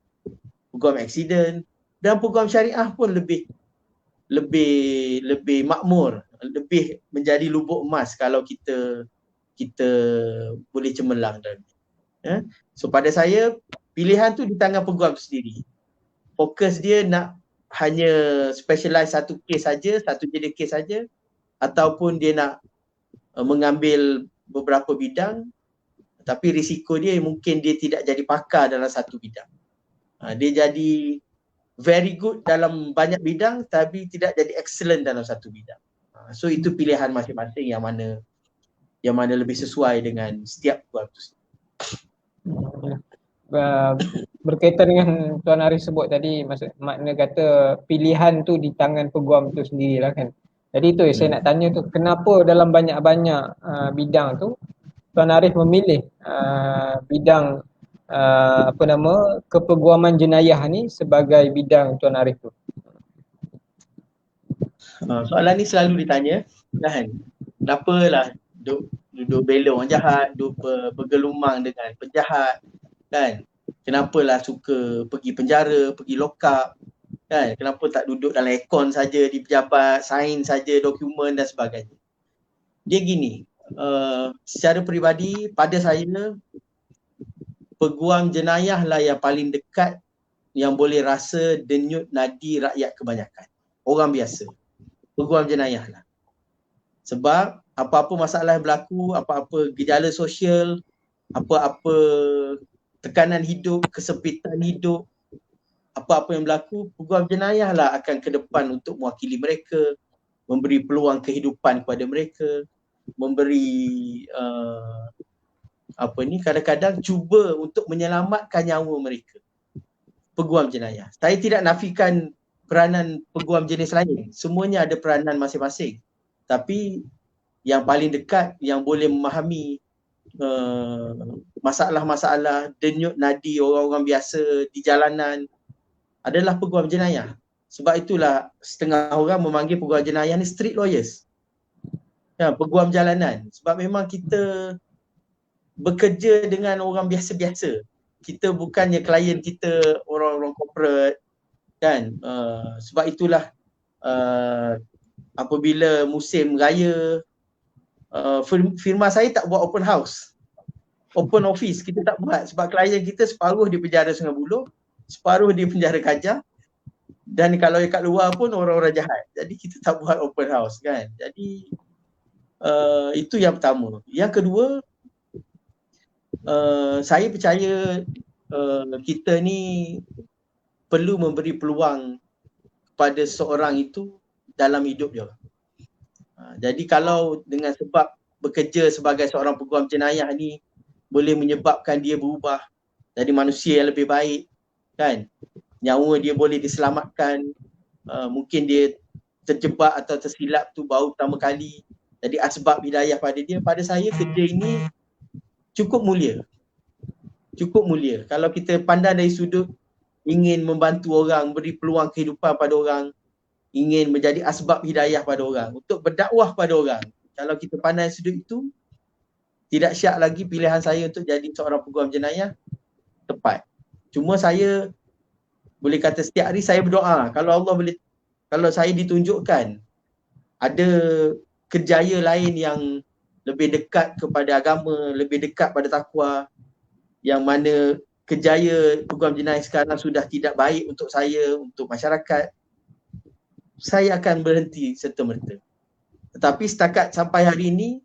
peguam accident, dan peguam syariah pun lebih makmur, lebih menjadi lubuk emas kalau kita boleh cemerlang dalam. So pada saya, pilihan tu di tangan peguam tu sendiri. Fokus dia nak hanya specialize satu kes saja, satu jenis kes saja, ataupun dia nak mengambil beberapa bidang, tapi risiko dia mungkin dia tidak jadi pakar dalam satu bidang. Dia jadi very good dalam banyak bidang tapi tidak jadi excellent dalam satu bidang. So itu pilihan masing-masing yang mana lebih sesuai dengan setiap peguam tu. Berkaitan dengan Tuan Arif sebut tadi, makna kata pilihan tu di tangan peguam tu sendirilah kan. Jadi tu saya nak tanya tu, kenapa dalam banyak-banyak bidang tu Tuan Arif memilih bidang kepeguaman jenayah ni sebagai bidang Tuan Arif tu? Soalan ni selalu ditanya, kan. Kenapalah duduk bela orang jahat, duduk bergelumang dengan penjahat, kan. Kenapalah suka pergi penjara, pergi lock up, kan. Kenapa tak duduk dalam aircon saja di pejabat, sign saja dokumen dan sebagainya. Dia gini, secara peribadi pada saya, peguam jenayah lah yang paling dekat yang boleh rasa denyut nadi rakyat kebanyakan. Orang biasa. Peguam jenayah lah. Sebab apa-apa masalah berlaku, apa-apa gejala sosial, apa-apa tekanan hidup, kesempitan hidup, apa-apa yang berlaku, peguam jenayah lah akan ke depan untuk mewakili mereka, memberi peluang kehidupan kepada mereka, memberi kadang-kadang cuba untuk menyelamatkan nyawa mereka. Peguam jenayah. Saya tidak nafikan peranan peguam jenis lain. Semuanya ada peranan masing-masing. Tapi yang paling dekat, yang boleh memahami masalah-masalah denyut nadi orang-orang biasa di jalanan adalah peguam jenayah. Sebab itulah setengah orang memanggil peguam jenayah ni street lawyers. Ya, peguam jalanan. Sebab memang kita bekerja dengan orang biasa-biasa. Kita bukannya klien kita orang-orang corporate, kan. Sebab itulah apabila musim raya, firma saya tak buat open house, open office kita tak buat, sebab klien kita separuh di penjara Sungai Buloh, separuh di penjara Kajang, dan kalau kat luar pun orang-orang jahat. Jadi kita tak buat open house, kan. Jadi itu yang pertama. Yang kedua, saya percaya kita ni perlu memberi peluang kepada seorang itu dalam hidup dia. Jadi kalau dengan sebab bekerja sebagai seorang peguam jenayah ni boleh menyebabkan dia berubah jadi manusia yang lebih baik, kan. Nyawa dia boleh diselamatkan, mungkin dia terjebak atau tersilap tu baru pertama kali, jadi asbab hidayah pada dia. Pada saya kerja ini cukup mulia. Cukup mulia. Kalau kita pandang dari sudut ingin membantu orang, beri peluang kehidupan pada orang, ingin menjadi asbab hidayah pada orang, untuk berdakwah pada orang. Kalau kita pandang sudut itu, tidak syak lagi pilihan saya untuk jadi seorang peguam jenayah tepat. Cuma saya boleh kata setiap hari saya berdoa, kalau Allah boleh, kalau saya ditunjukkan ada kerjaya lain yang lebih dekat kepada agama, lebih dekat pada takwa, yang mana kerjaya peguam jenayah sekarang sudah tidak baik untuk saya, untuk masyarakat, saya akan berhenti serta-merta. Tetapi setakat sampai hari ini,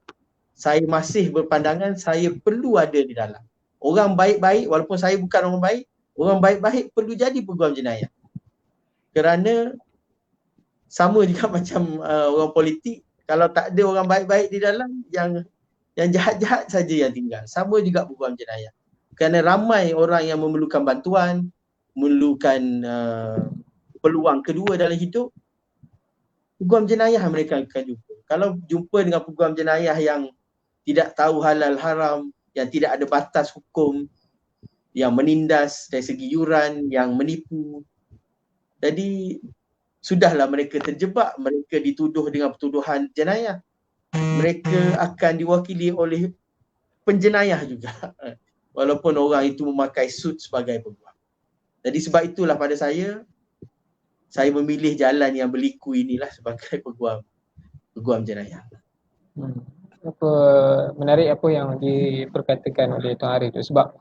saya masih berpandangan saya perlu ada di dalam. Orang baik-baik, walaupun saya bukan orang baik, orang baik-baik perlu jadi peguam jenayah. Kerana sama juga macam orang politik, kalau tak ada orang baik-baik di dalam, yang jahat-jahat saja yang tinggal. Sama juga peguam jenayah. Kerana ramai orang yang memerlukan bantuan, memerlukan peluang kedua dalam hidup, peguam jenayah mereka akan jumpa. Kalau jumpa dengan peguam jenayah yang tidak tahu halal haram, yang tidak ada batas hukum, yang menindas dari segi yuran, yang menipu, jadi sudahlah mereka terjebak, mereka dituduh dengan pertuduhan jenayah. Mereka akan diwakili oleh penjenayah juga. Walaupun orang itu memakai suit sebagai peguam. Jadi sebab itulah pada saya memilih jalan yang berliku inilah sebagai peguam jenayah. Apa menarik apa yang diperkatakan oleh Tuan Arif tu, sebab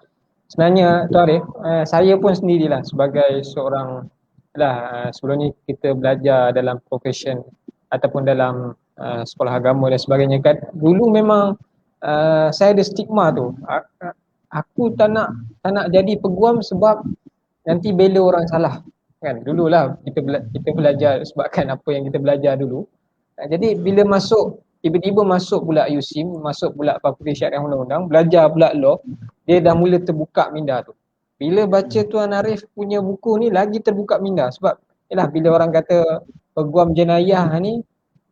sebenarnya Tuan Arif, saya pun sendirilah sebagai seorang sebelum ni kita belajar dalam profession ataupun dalam sekolah agama dan sebagainya kan, dulu memang saya ada stigma tu, aku tak nak jadi peguam sebab nanti bela orang salah kan. Dululah kita belajar sebabkan apa yang kita belajar dulu. Jadi bila tiba-tiba masuk pula USIM, masuk pula Fakulti Syariah Undang-Undang, belajar pula law, dia dah mula terbuka minda tu. Bila baca Tuan Arif punya buku ni lagi terbuka minda, sebab bila orang kata peguam jenayah ni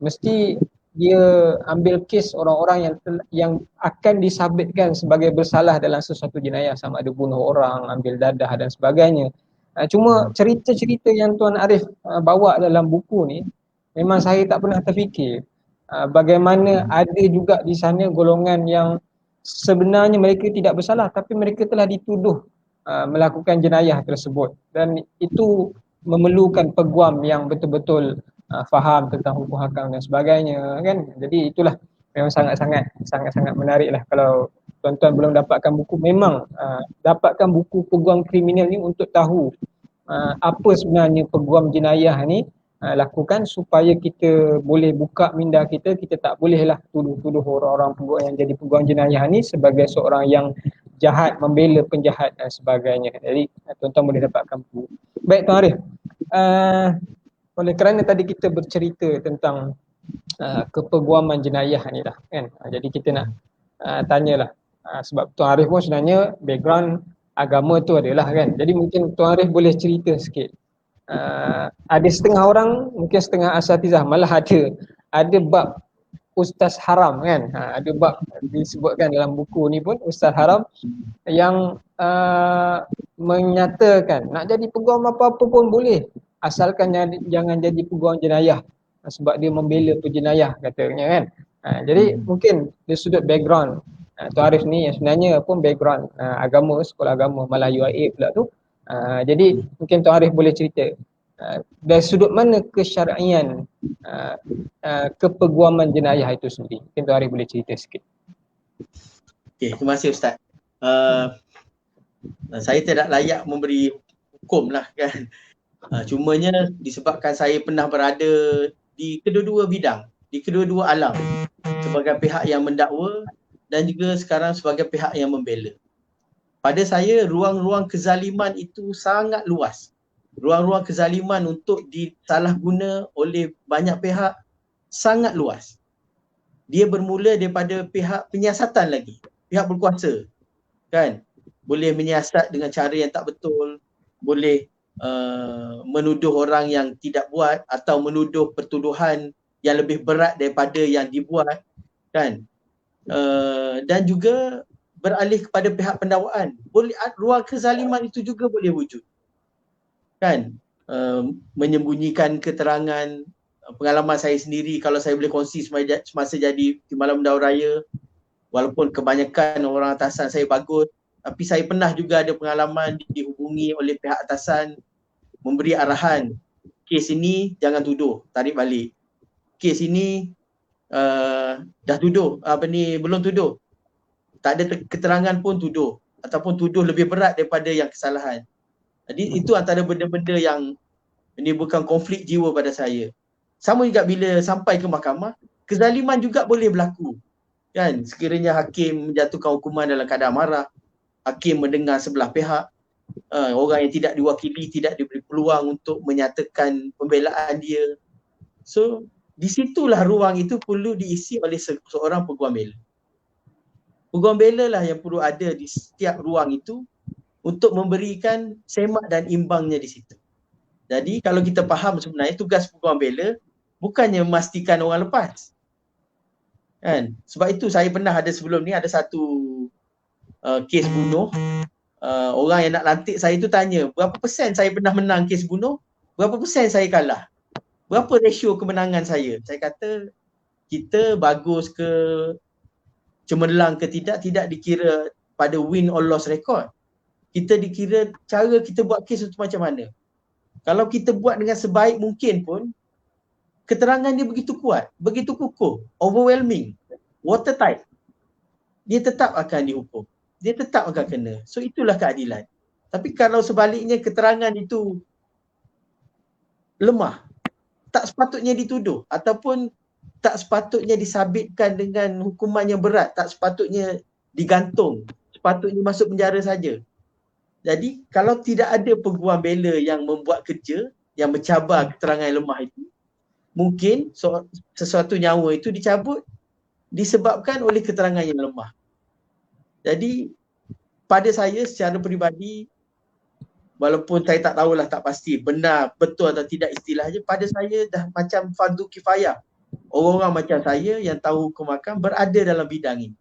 mesti dia ambil kes orang-orang yang akan disabitkan sebagai bersalah dalam sesuatu jenayah, sama ada bunuh orang, ambil dadah dan sebagainya. Cuma cerita-cerita yang Tuan Arif bawa dalam buku ni, memang saya tak pernah terfikir bagaimana ada juga di sana golongan yang sebenarnya mereka tidak bersalah tapi mereka telah dituduh melakukan jenayah tersebut, dan itu memerlukan peguam yang betul-betul faham tentang hukum hakam dan sebagainya kan. Jadi itulah memang sangat-sangat menariklah. Kalau tuan-tuan belum dapatkan buku, memang dapatkan buku peguam kriminal ni untuk tahu apa sebenarnya peguam jenayah ni lakukan, supaya kita boleh buka minda kita. Kita tak bolehlah tuduh orang-orang peguam yang jadi peguam jenayah ni sebagai seorang yang jahat, membela penjahat dan sebagainya. Jadi tuan-tuan boleh dapatkan buku. Baik Tuan Arif, oleh kerana tadi kita bercerita tentang kepeguaman jenayah ni lah kan, jadi kita nak tanyalah, sebab Tuan Arif pun sebenarnya background agama tu adalah kan. Jadi mungkin Tuan Arif boleh cerita sikit. Ada setengah orang, mungkin setengah asatizah malah ada bab ustaz haram kan, ada bab disebutkan dalam buku ni pun, ustaz haram yang menyatakan nak jadi peguam apa-apa pun boleh, asalkan jangan jadi peguam jenayah sebab dia membela penjenayah katanya kan. Jadi mungkin dari sudut background Tuan Arif ni yang sebenarnya pun background agama, sekolah agama malah UIA pula tu. Jadi mungkin Tuan Arif boleh cerita dari sudut mana kesyar'ian kepeguaman jenayah itu sendiri. Mungkin Tuan Arif boleh cerita sikit. Okey, terima kasih Ustaz. Saya tidak layak memberi hukum lah kan. Cumanya disebabkan saya pernah berada di kedua-dua bidang, di kedua-dua alam, sebagai pihak yang mendakwa dan juga sekarang sebagai pihak yang membela. Pada saya, ruang-ruang kezaliman itu sangat luas. Ruang-ruang kezaliman untuk disalahguna oleh banyak pihak sangat luas. Dia bermula daripada pihak penyiasatan lagi, pihak berkuasa kan. Boleh menyiasat dengan cara yang tak betul, boleh menuduh orang yang tidak buat, atau menuduh pertuduhan yang lebih berat daripada yang dibuat kan. Dan juga beralih kepada pihak pendakwaan. Boleh, ruang kezaliman itu juga boleh wujud kan. Menyembunyikan keterangan. Pengalaman saya sendiri, kalau saya boleh kongsi semasa jadi Timbalan Mendakwa Raya, walaupun kebanyakan orang atasan saya bagus, tapi saya pernah juga ada pengalaman dihubungi oleh pihak atasan, memberi arahan, kes ini jangan tuduh, tarik balik. Kes ini dah tuduh, belum tuduh, tak ada keterangan pun tuduh, ataupun tuduh lebih berat daripada yang kesalahan. Jadi itu antara benda-benda yang menimbulkan konflik jiwa pada saya. Sama juga bila sampai ke mahkamah, kezaliman juga boleh berlaku kan. Sekiranya hakim menjatuhkan hukuman dalam keadaan marah, hakim mendengar sebelah pihak, orang yang tidak diwakili tidak diberi peluang untuk menyatakan pembelaan dia. So di situlah ruang itu perlu diisi oleh seorang peguam bela. Peguam bela lah yang perlu ada di setiap ruang itu untuk memberikan semak dan imbangnya di situ. Jadi kalau kita faham sebenarnya tugas peguam bela bukannya memastikan orang lepas. Kan? Sebab itu saya pernah ada sebelum ni ada satu kes bunuh. Orang yang nak lantik saya tu tanya, berapa persen saya pernah menang kes bunuh? Berapa persen saya kalah? Berapa ratio kemenangan saya? Saya kata kita bagus ke cemerlang ke tidak dikira pada win or loss record. Kita dikira cara kita buat kes itu macam mana. Kalau kita buat dengan sebaik mungkin pun, keterangan dia begitu kuat, begitu kukuh, overwhelming, watertight, dia tetap akan dihukum. Dia tetap akan kena. So itulah keadilan. Tapi kalau sebaliknya keterangan itu lemah, tak sepatutnya dituduh ataupun tak sepatutnya disabitkan dengan hukuman yang berat, tak sepatutnya digantung, sepatutnya masuk penjara saja. Jadi kalau tidak ada peguam bela yang membuat kerja, yang mencabar keterangan yang lemah itu, mungkin sesuatu nyawa itu dicabut disebabkan oleh keterangan yang lemah. Jadi pada saya secara peribadi, walaupun saya tak tahulah, tak pasti benar, betul atau tidak istilahnya, pada saya dah macam fardu kifayah. Orang-orang macam saya yang tahu hukum hakam berada dalam bidang ini.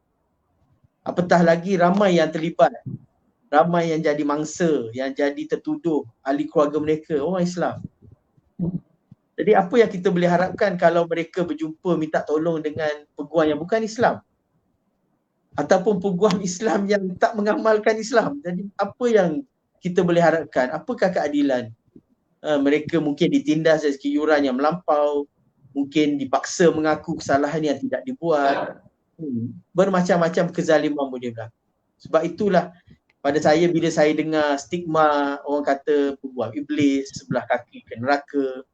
Apatah lagi ramai yang terlibat, ramai yang jadi mangsa, yang jadi tertuduh, ahli keluarga mereka, orang Islam. Jadi apa yang kita boleh harapkan kalau mereka berjumpa minta tolong dengan peguam yang bukan Islam? Ataupun peguam Islam yang tak mengamalkan Islam. Jadi apa yang kita boleh harapkan? Apakah keadilan? Mereka mungkin ditindas dari segi yuran yang melampau, mungkin dipaksa mengaku kesalahan yang tidak dibuat. Bermacam-macam kezaliman boleh berlaku. Sebab itulah pada saya bila saya dengar stigma orang kata peguam iblis, sebelah kaki ke neraka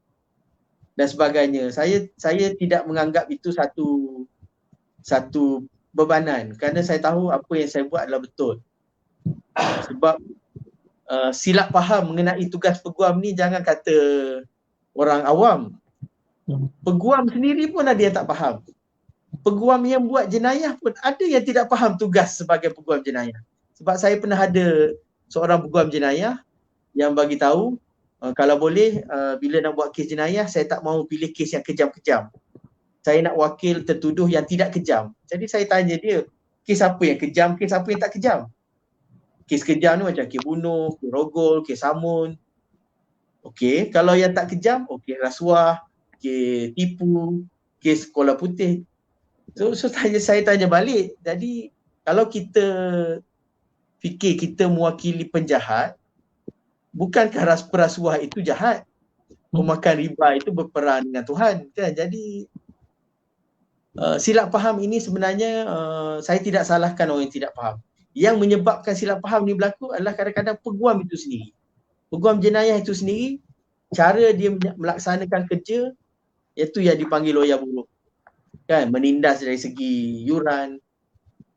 dan sebagainya, saya tidak menganggap itu satu bebanan kerana saya tahu apa yang saya buat adalah betul. Sebab silap faham mengenai tugas peguam ni jangan kata orang awam. Peguam sendiri pun ada yang tak faham. Peguam yang buat jenayah pun ada yang tidak faham tugas sebagai peguam jenayah. Sebab saya pernah ada seorang peguam jenayah yang bagi tahu kalau boleh bila nak buat kes jenayah saya tak mahu pilih kes yang kejam-kejam. Saya nak wakil tertuduh yang tidak kejam. Jadi saya tanya dia, kes apa yang kejam, kes apa yang tak kejam? Kes kejam ni macam kes bunuh, kes rogol, kes samun. Okey, kalau yang tak kejam, okey rasuah, kes tipu, kes kola putih. So saya tanya balik. Jadi kalau kita fikir kita mewakili penjahat, bukankah perasuah itu jahat? Memakan riba itu berperang dengan Tuhan, kan? Jadi silap faham ini sebenarnya saya tidak salahkan orang yang tidak faham. Yang menyebabkan silap faham ni berlaku adalah kadang-kadang peguam itu sendiri. Peguam jenayah itu sendiri, cara dia melaksanakan kerja iaitu yang dipanggil loya buruk. Kan, menindas dari segi yuran,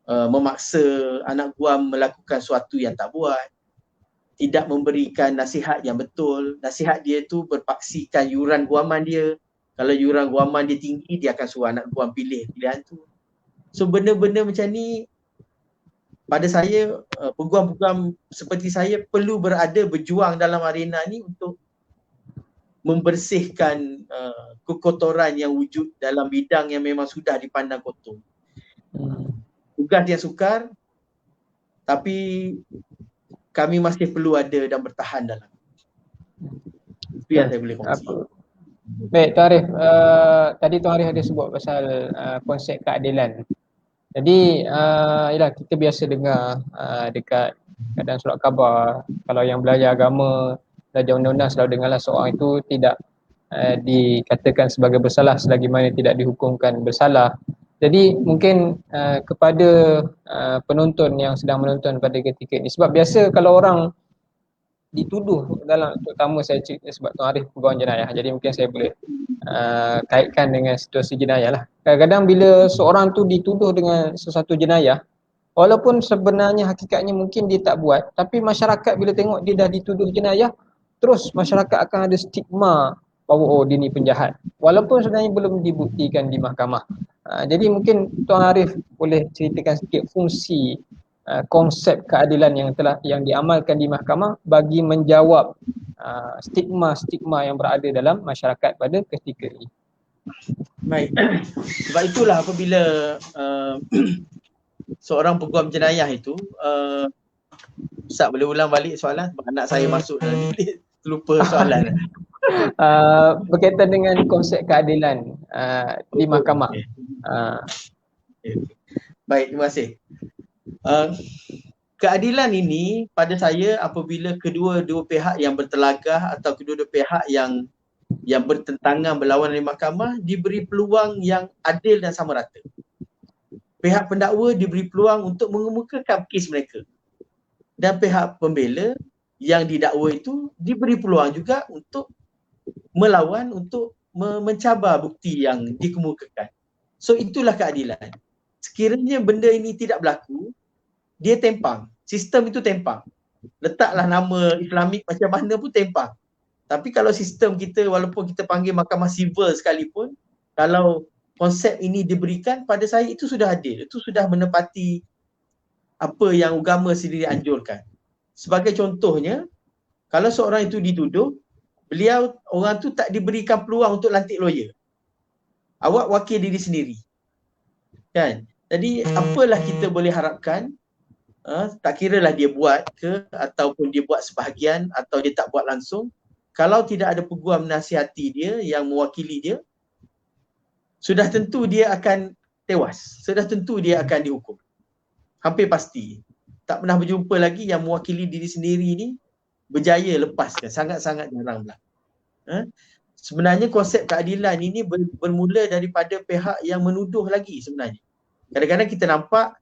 memaksa anak guam melakukan sesuatu yang tak buat, tidak memberikan nasihat yang betul. Nasihat dia tu berpaksikan yuran guaman dia. Kalau yuran guaman dia tinggi, dia akan suruh anak guam pilih pilihan tu. So benda-benda macam ni pada saya, peguam-peguam seperti saya perlu berjuang dalam arena ni untuk membersihkan kekotoran yang wujud dalam bidang yang memang sudah dipandang kotor. Tugas yang sukar, tapi kami masih perlu ada dan bertahan dalam. Itu yang saya boleh kongsi. Baik, Tuan Arif, tadi Tuan Arif ada sebut pasal konsep keadilan. Jadi yalah, kita biasa dengar dekat kadang surat khabar, kalau yang belajar agama, belajar undang-undang selalu dengarlah seorang itu tidak dikatakan sebagai bersalah selagi mana tidak dihukumkan bersalah. Jadi mungkin kepada penonton yang sedang menonton pada ketika ini, sebab biasa kalau orang dituduh dalam, terutama saya cerita sebab Tuan Arif peguam jenayah, jadi mungkin saya boleh kaitkan dengan situasi jenayah lah. Kadang-kadang bila seorang tu dituduh dengan sesuatu jenayah, Walaupun sebenarnya hakikatnya mungkin dia tak buat, tapi masyarakat bila tengok dia dah dituduh jenayah, terus masyarakat akan ada stigma bahawa oh dia ni penjahat. Walaupun sebenarnya belum dibuktikan di mahkamah. Jadi mungkin Tuan Arif boleh ceritakan sikit fungsi konsep keadilan yang diamalkan di mahkamah bagi menjawab stigma-stigma yang berada dalam masyarakat pada ketika ini. Baik. Sebab itulah apabila seorang peguam jenayah itu Ustaz boleh ulang balik soalan sebab anak saya masuk dalam bilik terlupa soalan. Berkaitan dengan konsep keadilan di mahkamah. Baik, terima kasih. Keadilan ini pada saya apabila kedua-dua pihak yang bertelagah atau kedua-dua pihak yang bertentangan berlawan di mahkamah diberi peluang yang adil dan sama rata. Pihak pendakwa diberi peluang untuk mengemukakan kes mereka. Dan pihak pembela yang didakwa itu diberi peluang juga untuk melawan, untuk mencabar bukti yang dikemukakan. So itulah keadilan. Sekiranya benda ini tidak berlaku, dia tempang. Sistem itu tempang. Letaklah nama Islamik macam mana pun tempang. Tapi kalau sistem kita, walaupun kita panggil mahkamah sivil sekalipun, kalau konsep ini diberikan, pada saya itu sudah adil. Itu sudah menepati apa yang agama sendiri anjurkan. Sebagai contohnya, kalau seorang itu dituduh, orang tu tak diberikan peluang untuk lantik lawyer. Awak wakil diri sendiri. Kan? Jadi apalah kita boleh harapkan, tak kiralah dia buat ke ataupun dia buat sebahagian atau dia tak buat langsung, kalau tidak ada peguam menasihati dia yang mewakili dia, sudah tentu dia akan tewas. Sudah tentu dia akan dihukum. Hampir pasti. Tak pernah berjumpa lagi yang mewakili diri sendiri ni berjaya lepaskan. Sangat-sangat jarang pula. Sebenarnya konsep keadilan ini bermula daripada pihak yang menuduh lagi sebenarnya. Kadang-kadang kita nampak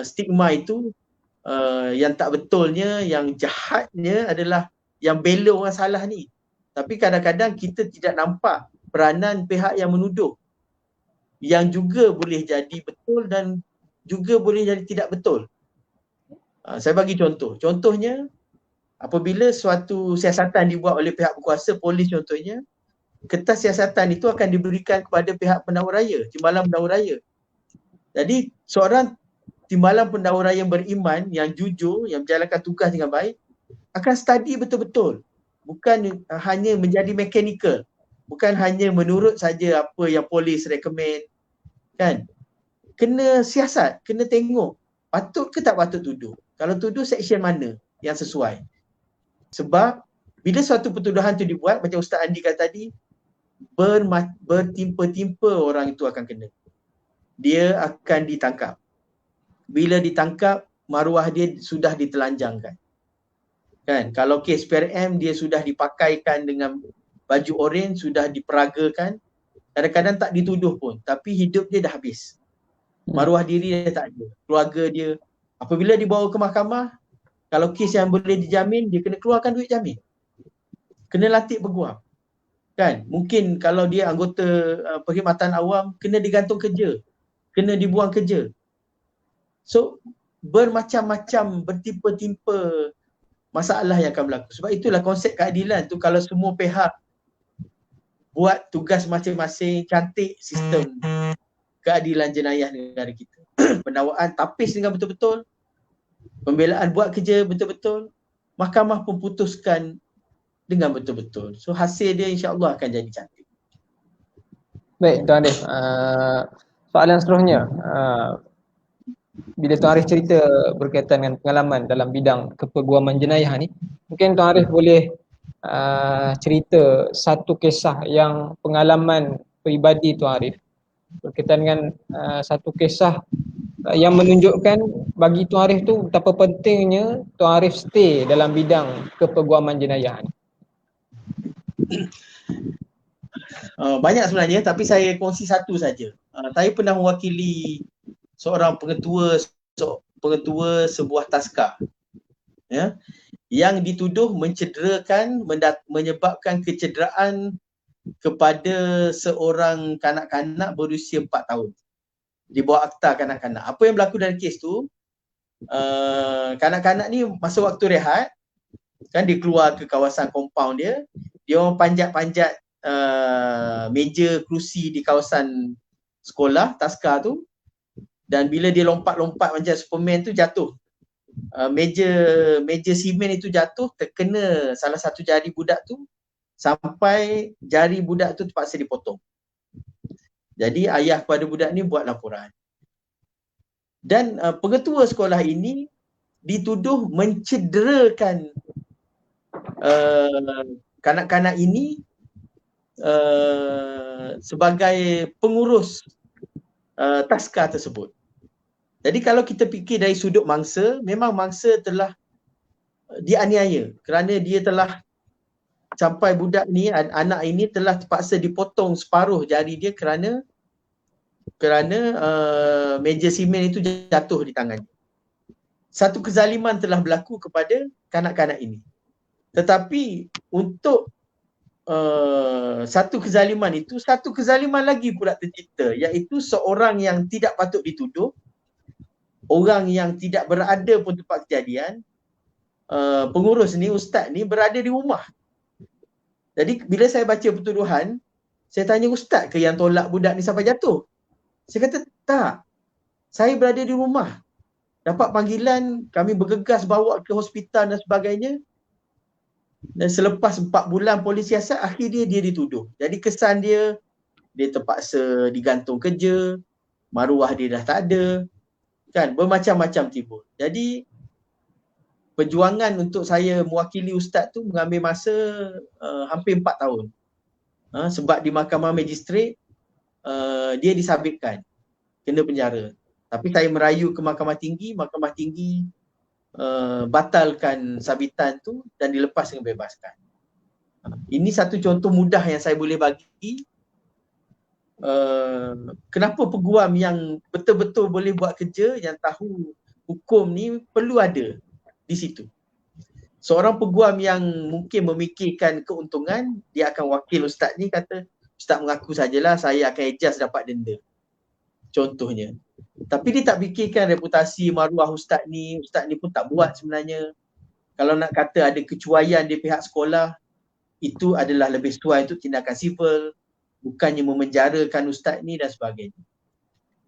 stigma itu yang tak betulnya, yang jahatnya adalah yang bela orang salah ni. Tapi kadang-kadang kita tidak nampak peranan pihak yang menuduh yang juga boleh jadi betul dan juga boleh jadi tidak betul. Saya bagi contoh. Contohnya, apabila suatu siasatan dibuat oleh pihak berkuasa, polis contohnya, kertas siasatan itu akan diberikan kepada pihak pendakwa raya, timbalan pendakwa raya. Jadi seorang timbalan pendakwa raya yang beriman, yang jujur, yang menjalankan tugas dengan baik, akan study betul-betul. Bukan hanya menjadi mechanical. Bukan hanya menurut saja apa yang polis recommend. Kan? Kena siasat, kena tengok. Patut ke tak patut tuduh? Kalau tuduh, section mana yang sesuai? Sebab bila suatu pertuduhan tu dibuat, macam Ustaz Andi kata tadi, bertimpa-timpa orang itu akan kena. Dia akan ditangkap. Bila ditangkap, maruah dia sudah ditelanjangkan. Kan? Kalau kes PRM, dia sudah dipakaikan dengan baju oren, sudah diperagakan. Kadang-kadang tak dituduh pun, tapi hidup dia dah habis. Maruah diri dia tak ada. Keluarga dia, apabila dibawa ke mahkamah, kalau kes yang boleh dijamin, dia kena keluarkan duit jamin. Kena latih peguam. Kan? Mungkin kalau dia anggota perkhidmatan awam, kena digantung kerja. Kena dibuang kerja. So, bermacam-macam, bertimpa-timpa masalah yang akan berlaku. Sebab itulah konsep keadilan tu, kalau semua pihak buat tugas masing-masing, cantik sistem keadilan jenayah negara kita. Pendakwaan tapis dengan betul-betul, pembelaan buat kerja betul-betul, mahkamah pun putuskan dengan betul-betul. So hasil dia insya-Allah akan jadi cantik. Baik, Tuan Arif. Soalan seterusnya, bila Tuan Arif cerita berkaitan dengan pengalaman dalam bidang kepeguaman jenayah ni, mungkin Tuan Arif boleh cerita satu kisah yang pengalaman peribadi Tuan Arif berkaitan dengan satu kisah yang menunjukkan bagi Tuan Arif tu betapa pentingnya Tuan Arif stay dalam bidang kepeguaman jenayah ni. Banyak sebenarnya, tapi saya kongsi satu saja. Saya pernah mewakili seorang pengetua sebuah taska, ya, yang dituduh mencederakan, menyebabkan kecederaan kepada seorang kanak-kanak berusia 4 tahun. di bawah akta kanak-kanak. Apa yang berlaku dalam kes tu, kanak-kanak ni masa waktu rehat kan dia keluar ke kawasan compound dia orang panjat-panjat meja kerusi di kawasan sekolah taska tu, dan bila dia lompat-lompat macam Superman tu jatuh. Meja simen itu jatuh, terkena salah satu jari budak tu sampai jari budak tu terpaksa dipotong. Jadi ayah kepada budak ni buat laporan. Dan pengetua sekolah ini dituduh mencederakan kanak-kanak ini sebagai pengurus taska tersebut. Jadi kalau kita fikir dari sudut mangsa, memang mangsa telah dianiaya kerana dia telah sampai budak ni, anak ini telah terpaksa dipotong separuh jari dia kerana meja simen itu jatuh di tangannya. Satu kezaliman telah berlaku kepada kanak-kanak ini. Tetapi untuk satu kezaliman itu, satu kezaliman lagi pula tercipta, iaitu seorang yang tidak patut dituduh, orang yang tidak berada pun tempat kejadian, pengurus ni, ustaz ni berada di rumah. Jadi bila saya baca pertuduhan, saya tanya ustaz ke yang tolak budak ni sampai jatuh? Saya kata tak, saya berada di rumah. Dapat panggilan, kami bergegas bawa ke hospital dan sebagainya. Dan selepas 4 bulan polis siasat, akhirnya dia dituduh. Jadi kesan dia terpaksa digantung kerja, maruah dia dah tak ada, kan, bermacam-macam timbul. Jadi perjuangan untuk saya mewakili ustaz tu mengambil masa hampir 4 tahun. Sebab di Mahkamah Magistrate dia disabitkan, kena penjara. Tapi saya merayu ke Mahkamah Tinggi batalkan sabitan tu dan dilepas dengan bebaskan. Ini satu contoh mudah yang saya boleh bagi kenapa peguam yang betul-betul boleh buat kerja, yang tahu hukum ni perlu ada di situ. Seorang peguam yang mungkin memikirkan keuntungan, dia akan wakil ustaz ni, kata ustaz mengaku sajalah saya akan ejaz dapat denda, contohnya. Tapi dia tak fikirkan reputasi maruah ustaz ni pun tak buat sebenarnya. Kalau nak kata ada kecuaian di pihak sekolah, itu adalah lebih sesuai untuk tindakan sivil, bukannya memenjarakan ustaz ni dan sebagainya.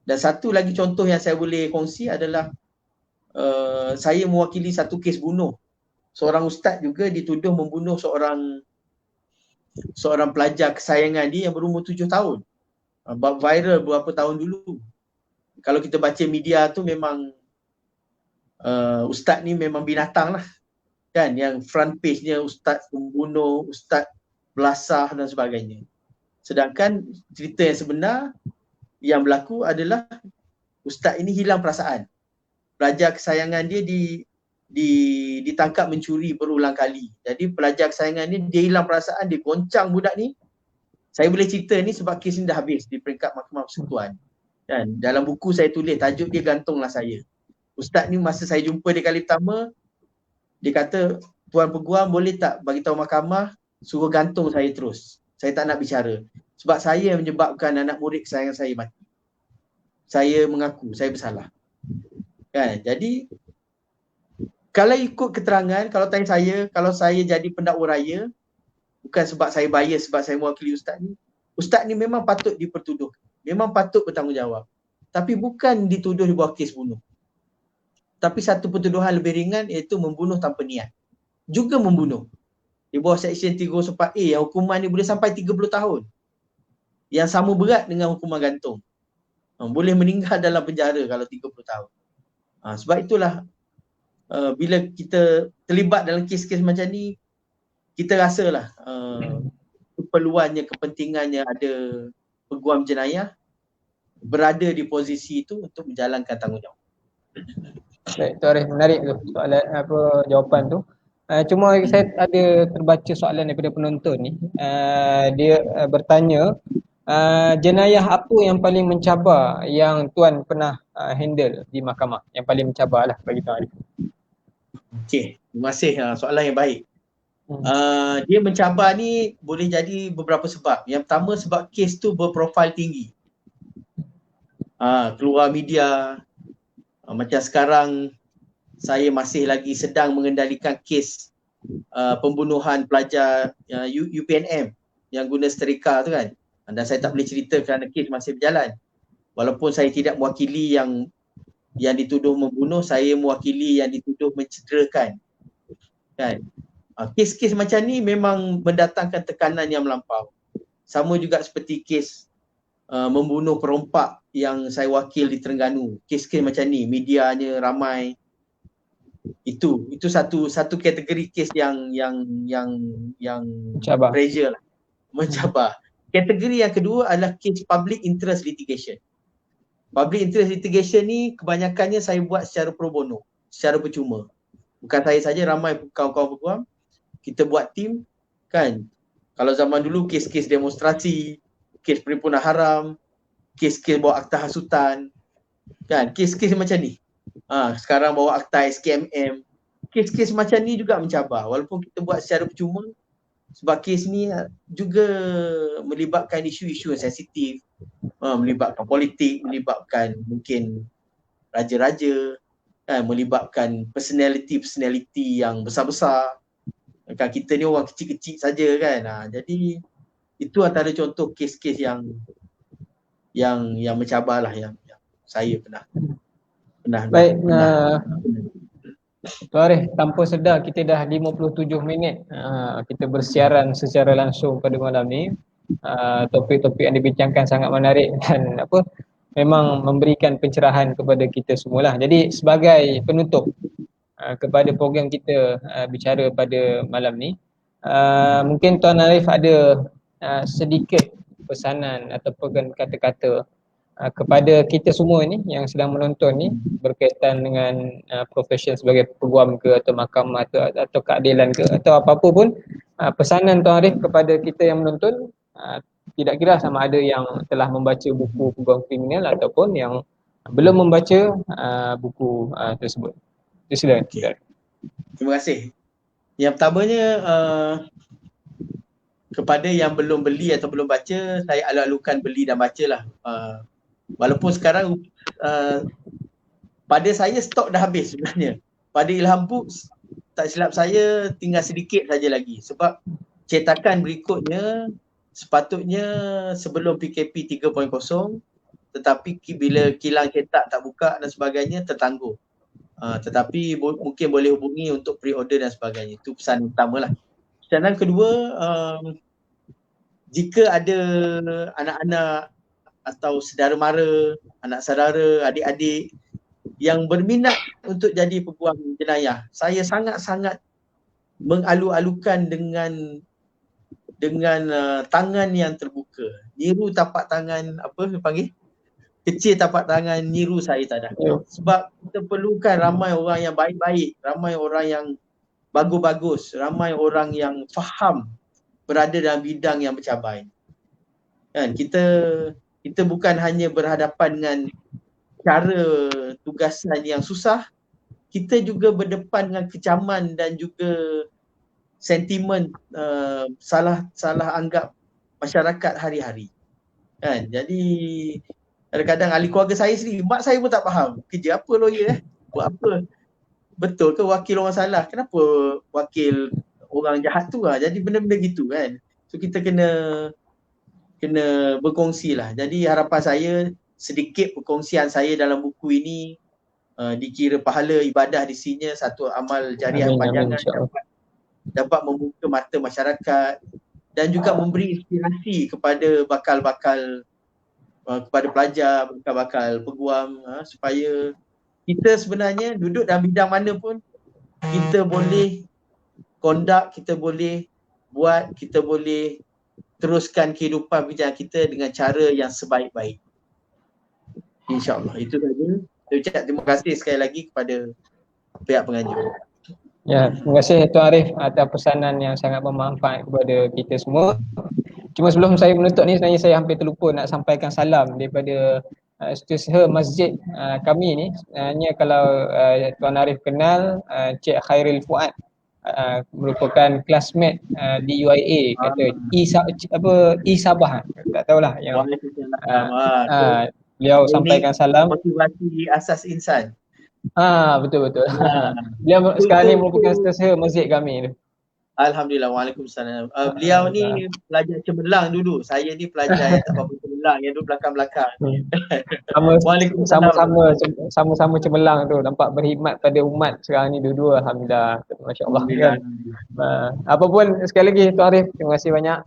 Dan satu lagi contoh yang saya boleh kongsi adalah saya mewakili satu kes bunuh. Seorang ustaz juga dituduh membunuh seorang pelajar kesayangan dia yang berumur 7 tahun. Viral beberapa tahun dulu. Kalau kita baca media tu memang ustaz ni memang binatang lah, kan, yang front page-nya ustaz pembunuh, ustaz belasah dan sebagainya. Sedangkan cerita yang sebenar yang berlaku adalah ustaz ini hilang perasaan. Pelajar kesayangan dia ditangkap mencuri berulang kali. Jadi pelajar kesayangan dia hilang perasaan, dia goncang budak ni. Saya boleh cerita ni sebab kes ni dah habis di peringkat Mahkamah Persekutuan. Dan dalam buku saya tulis, tajuk dia Gantunglah Saya. Ustaz ni masa saya jumpa dia kali pertama, dia kata, Tuan Peguam boleh tak bagi tahu mahkamah suruh gantung saya terus. Saya tak nak bicara. Sebab saya menyebabkan anak murid kesayangan saya mati. Saya mengaku, saya bersalah. Kan? Jadi kalau ikut keterangan, kalau tanya saya, kalau saya jadi pendakwa raya, bukan sebab saya bias, sebab saya mewakili ustaz ni memang patut dipertuduhkan. Memang patut bertanggungjawab. Tapi bukan dituduh di bawah kes bunuh. Tapi satu pertuduhan lebih ringan, iaitu membunuh tanpa niat. Juga membunuh. Di bawah Seksyen 304A yang hukuman ni boleh sampai 30 tahun. Yang sama berat dengan hukuman gantung. Boleh meninggal dalam penjara kalau 30 tahun. Sebab itulah bila kita terlibat dalam kes-kes macam ni, kita rasalah keperluannya, kepentingannya ada peguam jenayah berada di posisi itu untuk menjalankan tanggungjawab. Baik, Tuan Arif, menarik tu soalan jawapan tu. Cuma saya ada terbaca soalan daripada penonton ni. Dia bertanya, jenayah apa yang paling mencabar yang Tuan pernah handle di mahkamah? Yang paling mencabar lah bagi Tuan Arif. Okey, terima kasih, soalan yang baik. Dia mencabar ni boleh jadi beberapa sebab. Yang pertama sebab kes tu berprofil tinggi. keluar media. Macam sekarang saya masih lagi sedang mengendalikan kes pembunuhan pelajar UPNM yang guna seterika tu kan. Dan saya tak boleh cerita kerana kes masih berjalan. Walaupun saya tidak mewakili yang dituduh membunuh, saya mewakili yang dituduh mencederakan. Kan? Kes-kes macam ni memang mendatangkan tekanan yang melampau. Sama juga seperti kes membunuh perompak yang saya wakil di Terengganu. Kes-kes macam ni, medianya ramai. Itu satu kategori kes yang Mencabar. pressure lah, mencabar. Kategori yang kedua adalah kes public interest litigation. Public interest litigation ni kebanyakannya saya buat secara pro bono, secara percuma. Bukan saya saja, ramai kawan-kawan peguam. Kita buat tim kan. Kalau zaman dulu kes-kes demonstrasi, kes perhimpunan haram, kes-kes bawa akta hasutan, kan, kes-kes macam ni. Sekarang bawa akta SKMM. Kes-kes macam ni juga mencabar walaupun kita buat secara percuma, sebab kes ni juga melibatkan isu-isu yang sensitif, melibatkan politik, melibatkan mungkin raja-raja, kan, melibatkan personality yang besar-besar. Kan kita ni orang kecil-kecil saja kan. Jadi itu antara contoh kes-kes yang mencabar lah yang saya pernah. Baik, Tuan Arif, tanpa sedar kita dah 57 minit kita bersiaran secara langsung pada malam ni. Topik-topik yang dibincangkan sangat menarik dan memang memberikan pencerahan kepada kita semualah. Jadi sebagai penutup kepada program kita bicara pada malam ni, mungkin Tuan Arif ada sedikit pesanan ataupun kata-kata kepada kita semua ni yang sedang menonton ni berkaitan dengan profession sebagai peguam ke atau mahkamah atau keadilan ke atau apa-apa pun, pesanan Tuan Arif kepada kita yang menonton, tidak kira sama ada yang telah membaca buku peguam kriminal ataupun yang belum membaca buku tersebut. Silakan. Okay. Terima kasih. Yang pertamanya, kepada yang belum beli atau belum baca, saya alu-alukan beli dan bacalah. Walaupun sekarang pada saya stok dah habis sebenarnya. Pada Ilham Books, tak silap saya tinggal sedikit saja lagi. Sebab cetakan berikutnya sepatutnya sebelum PKP 3.0, tetapi bila kilang cetak tak buka dan sebagainya tertangguh. Tetapi mungkin boleh hubungi untuk pre-order dan sebagainya. Itu pesan utama lah. Pesanan kedua, jika ada anak-anak atau saudara mara, anak saudara, adik-adik yang berminat untuk jadi peguam jenayah, saya sangat-sangat mengalu-alukan dengan tangan yang terbuka. Niru tapak tangan, apa dipanggil? Kecil tapak tangan, niru saya tak ada. Sebab kita perlukan ramai orang yang baik-baik, ramai orang yang bagus-bagus, ramai orang yang faham berada dalam bidang yang bercabar. Kan, kita bukan hanya berhadapan dengan cara tugasan yang susah, kita juga berdepan dengan kecaman dan juga sentimen salah anggap masyarakat hari-hari. Kan, jadi kadang-kadang ahli keluarga saya sendiri, mak saya pun tak faham kerja apa lawyer, buat apa, betul ke wakil orang salah, kenapa wakil orang jahat tu lah. Jadi benda-benda gitu kan. So kita kena berkongsi lah. Jadi harapan saya, sedikit perkongsian saya dalam buku ini dikira pahala ibadah di sini, satu amal jariah panjangan, dapat membuka mata masyarakat dan juga memberi inspirasi kepada bakal-bakal, kepada pelajar, bakal peguam, supaya kita sebenarnya duduk dalam bidang mana pun kita boleh conduct, kita boleh buat, kita boleh teruskan kehidupan pekerjaan kita dengan cara yang sebaik-baik. InsyaAllah. Itu saja. Saya ucap terima kasih sekali lagi kepada pihak penganjur. Ya, terima kasih Tuan Arif atas pesanan yang sangat bermanfaat kepada kita semua. Cuma sebelum saya menutup ni, sebenarnya saya hampir terlupa nak sampaikan salam daripada setiausaha masjid kami ni. Sebenarnya kalau Tuan Arif kenal Cik Khairil Fuad, merupakan classmate di UIA, kata E Sabah, tak tahulah yang beliau Ini sampaikan salam. motivasi asas insan. Betul. Ha. Beliau sekarang ni merupakan Itu setiausaha masjid kami tu. Alhamdulillah, waalaikumsalam. Beliau ni pelajar cemerlang dulu. Saya ni pelajar yang tak berapa cemerlang, yang duduk belakang-belakang. Waalaikumsalam. Sama-sama cemerlang tu, nampak berkhidmat pada umat sekarang ni dua-dua, alhamdulillah. Masya-Allah kan. Apa pun sekali lagi Tuan Arif, terima kasih banyak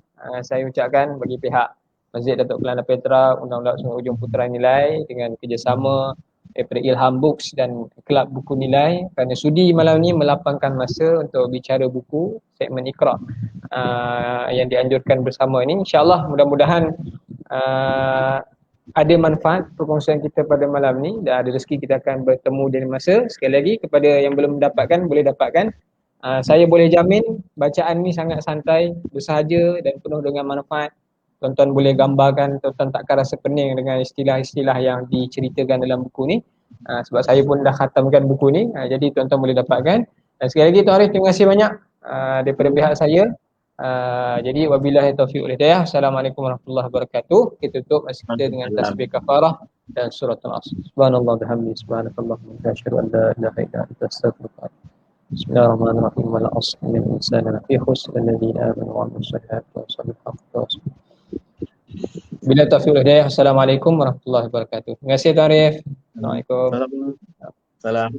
saya ucapkan bagi pihak Masjid Datuk Kelana Petra, Undang-Undang Sungai Ujung Putera Nilai dengan kerjasama daripada Ilham Books dan Kelab Buku Nilai kerana sudi malam ni melapangkan masa untuk bicara buku segmen Iqra yang dianjurkan bersama ini. InsyaAllah mudah-mudahan ada manfaat perkongsian kita pada malam ni dan ada rezeki kita akan bertemu dari masa. Sekali lagi kepada yang belum mendapatkan boleh dapatkan. Saya boleh jamin bacaan ni sangat santai, bersahaja dan penuh dengan manfaat. Tuan-tuan boleh gambarkan, tuan-tuan takkan rasa pening dengan istilah-istilah yang diceritakan dalam buku ni. Sebab saya pun dah khatamkan buku ni, jadi tuan-tuan boleh dapatkan. Dan sekali lagi Tuan Arif, terima kasih banyak daripada pihak saya. Jadi wabillahi taufiq wal hidayah. Assalamualaikum warahmatullahi wabarakatuh. Kita tutup masih kita dengan tasbih kafarah dan surat Al-Asr. Subhanallah bihamdihi subhanakallah wa asyhadu an la ilaha illa anta astaghfiruka. Bismillahirrahmanirrahim. Wal 'asri innal insana lafi khusr illa alladziina aamanu wa 'amilus shalihati wa tawasaw. Bila taufiq wal hidayah. Assalamualaikum warahmatullahi wabarakatuh. Terima kasih Tuan Arif. Assalamualaikum. Salam.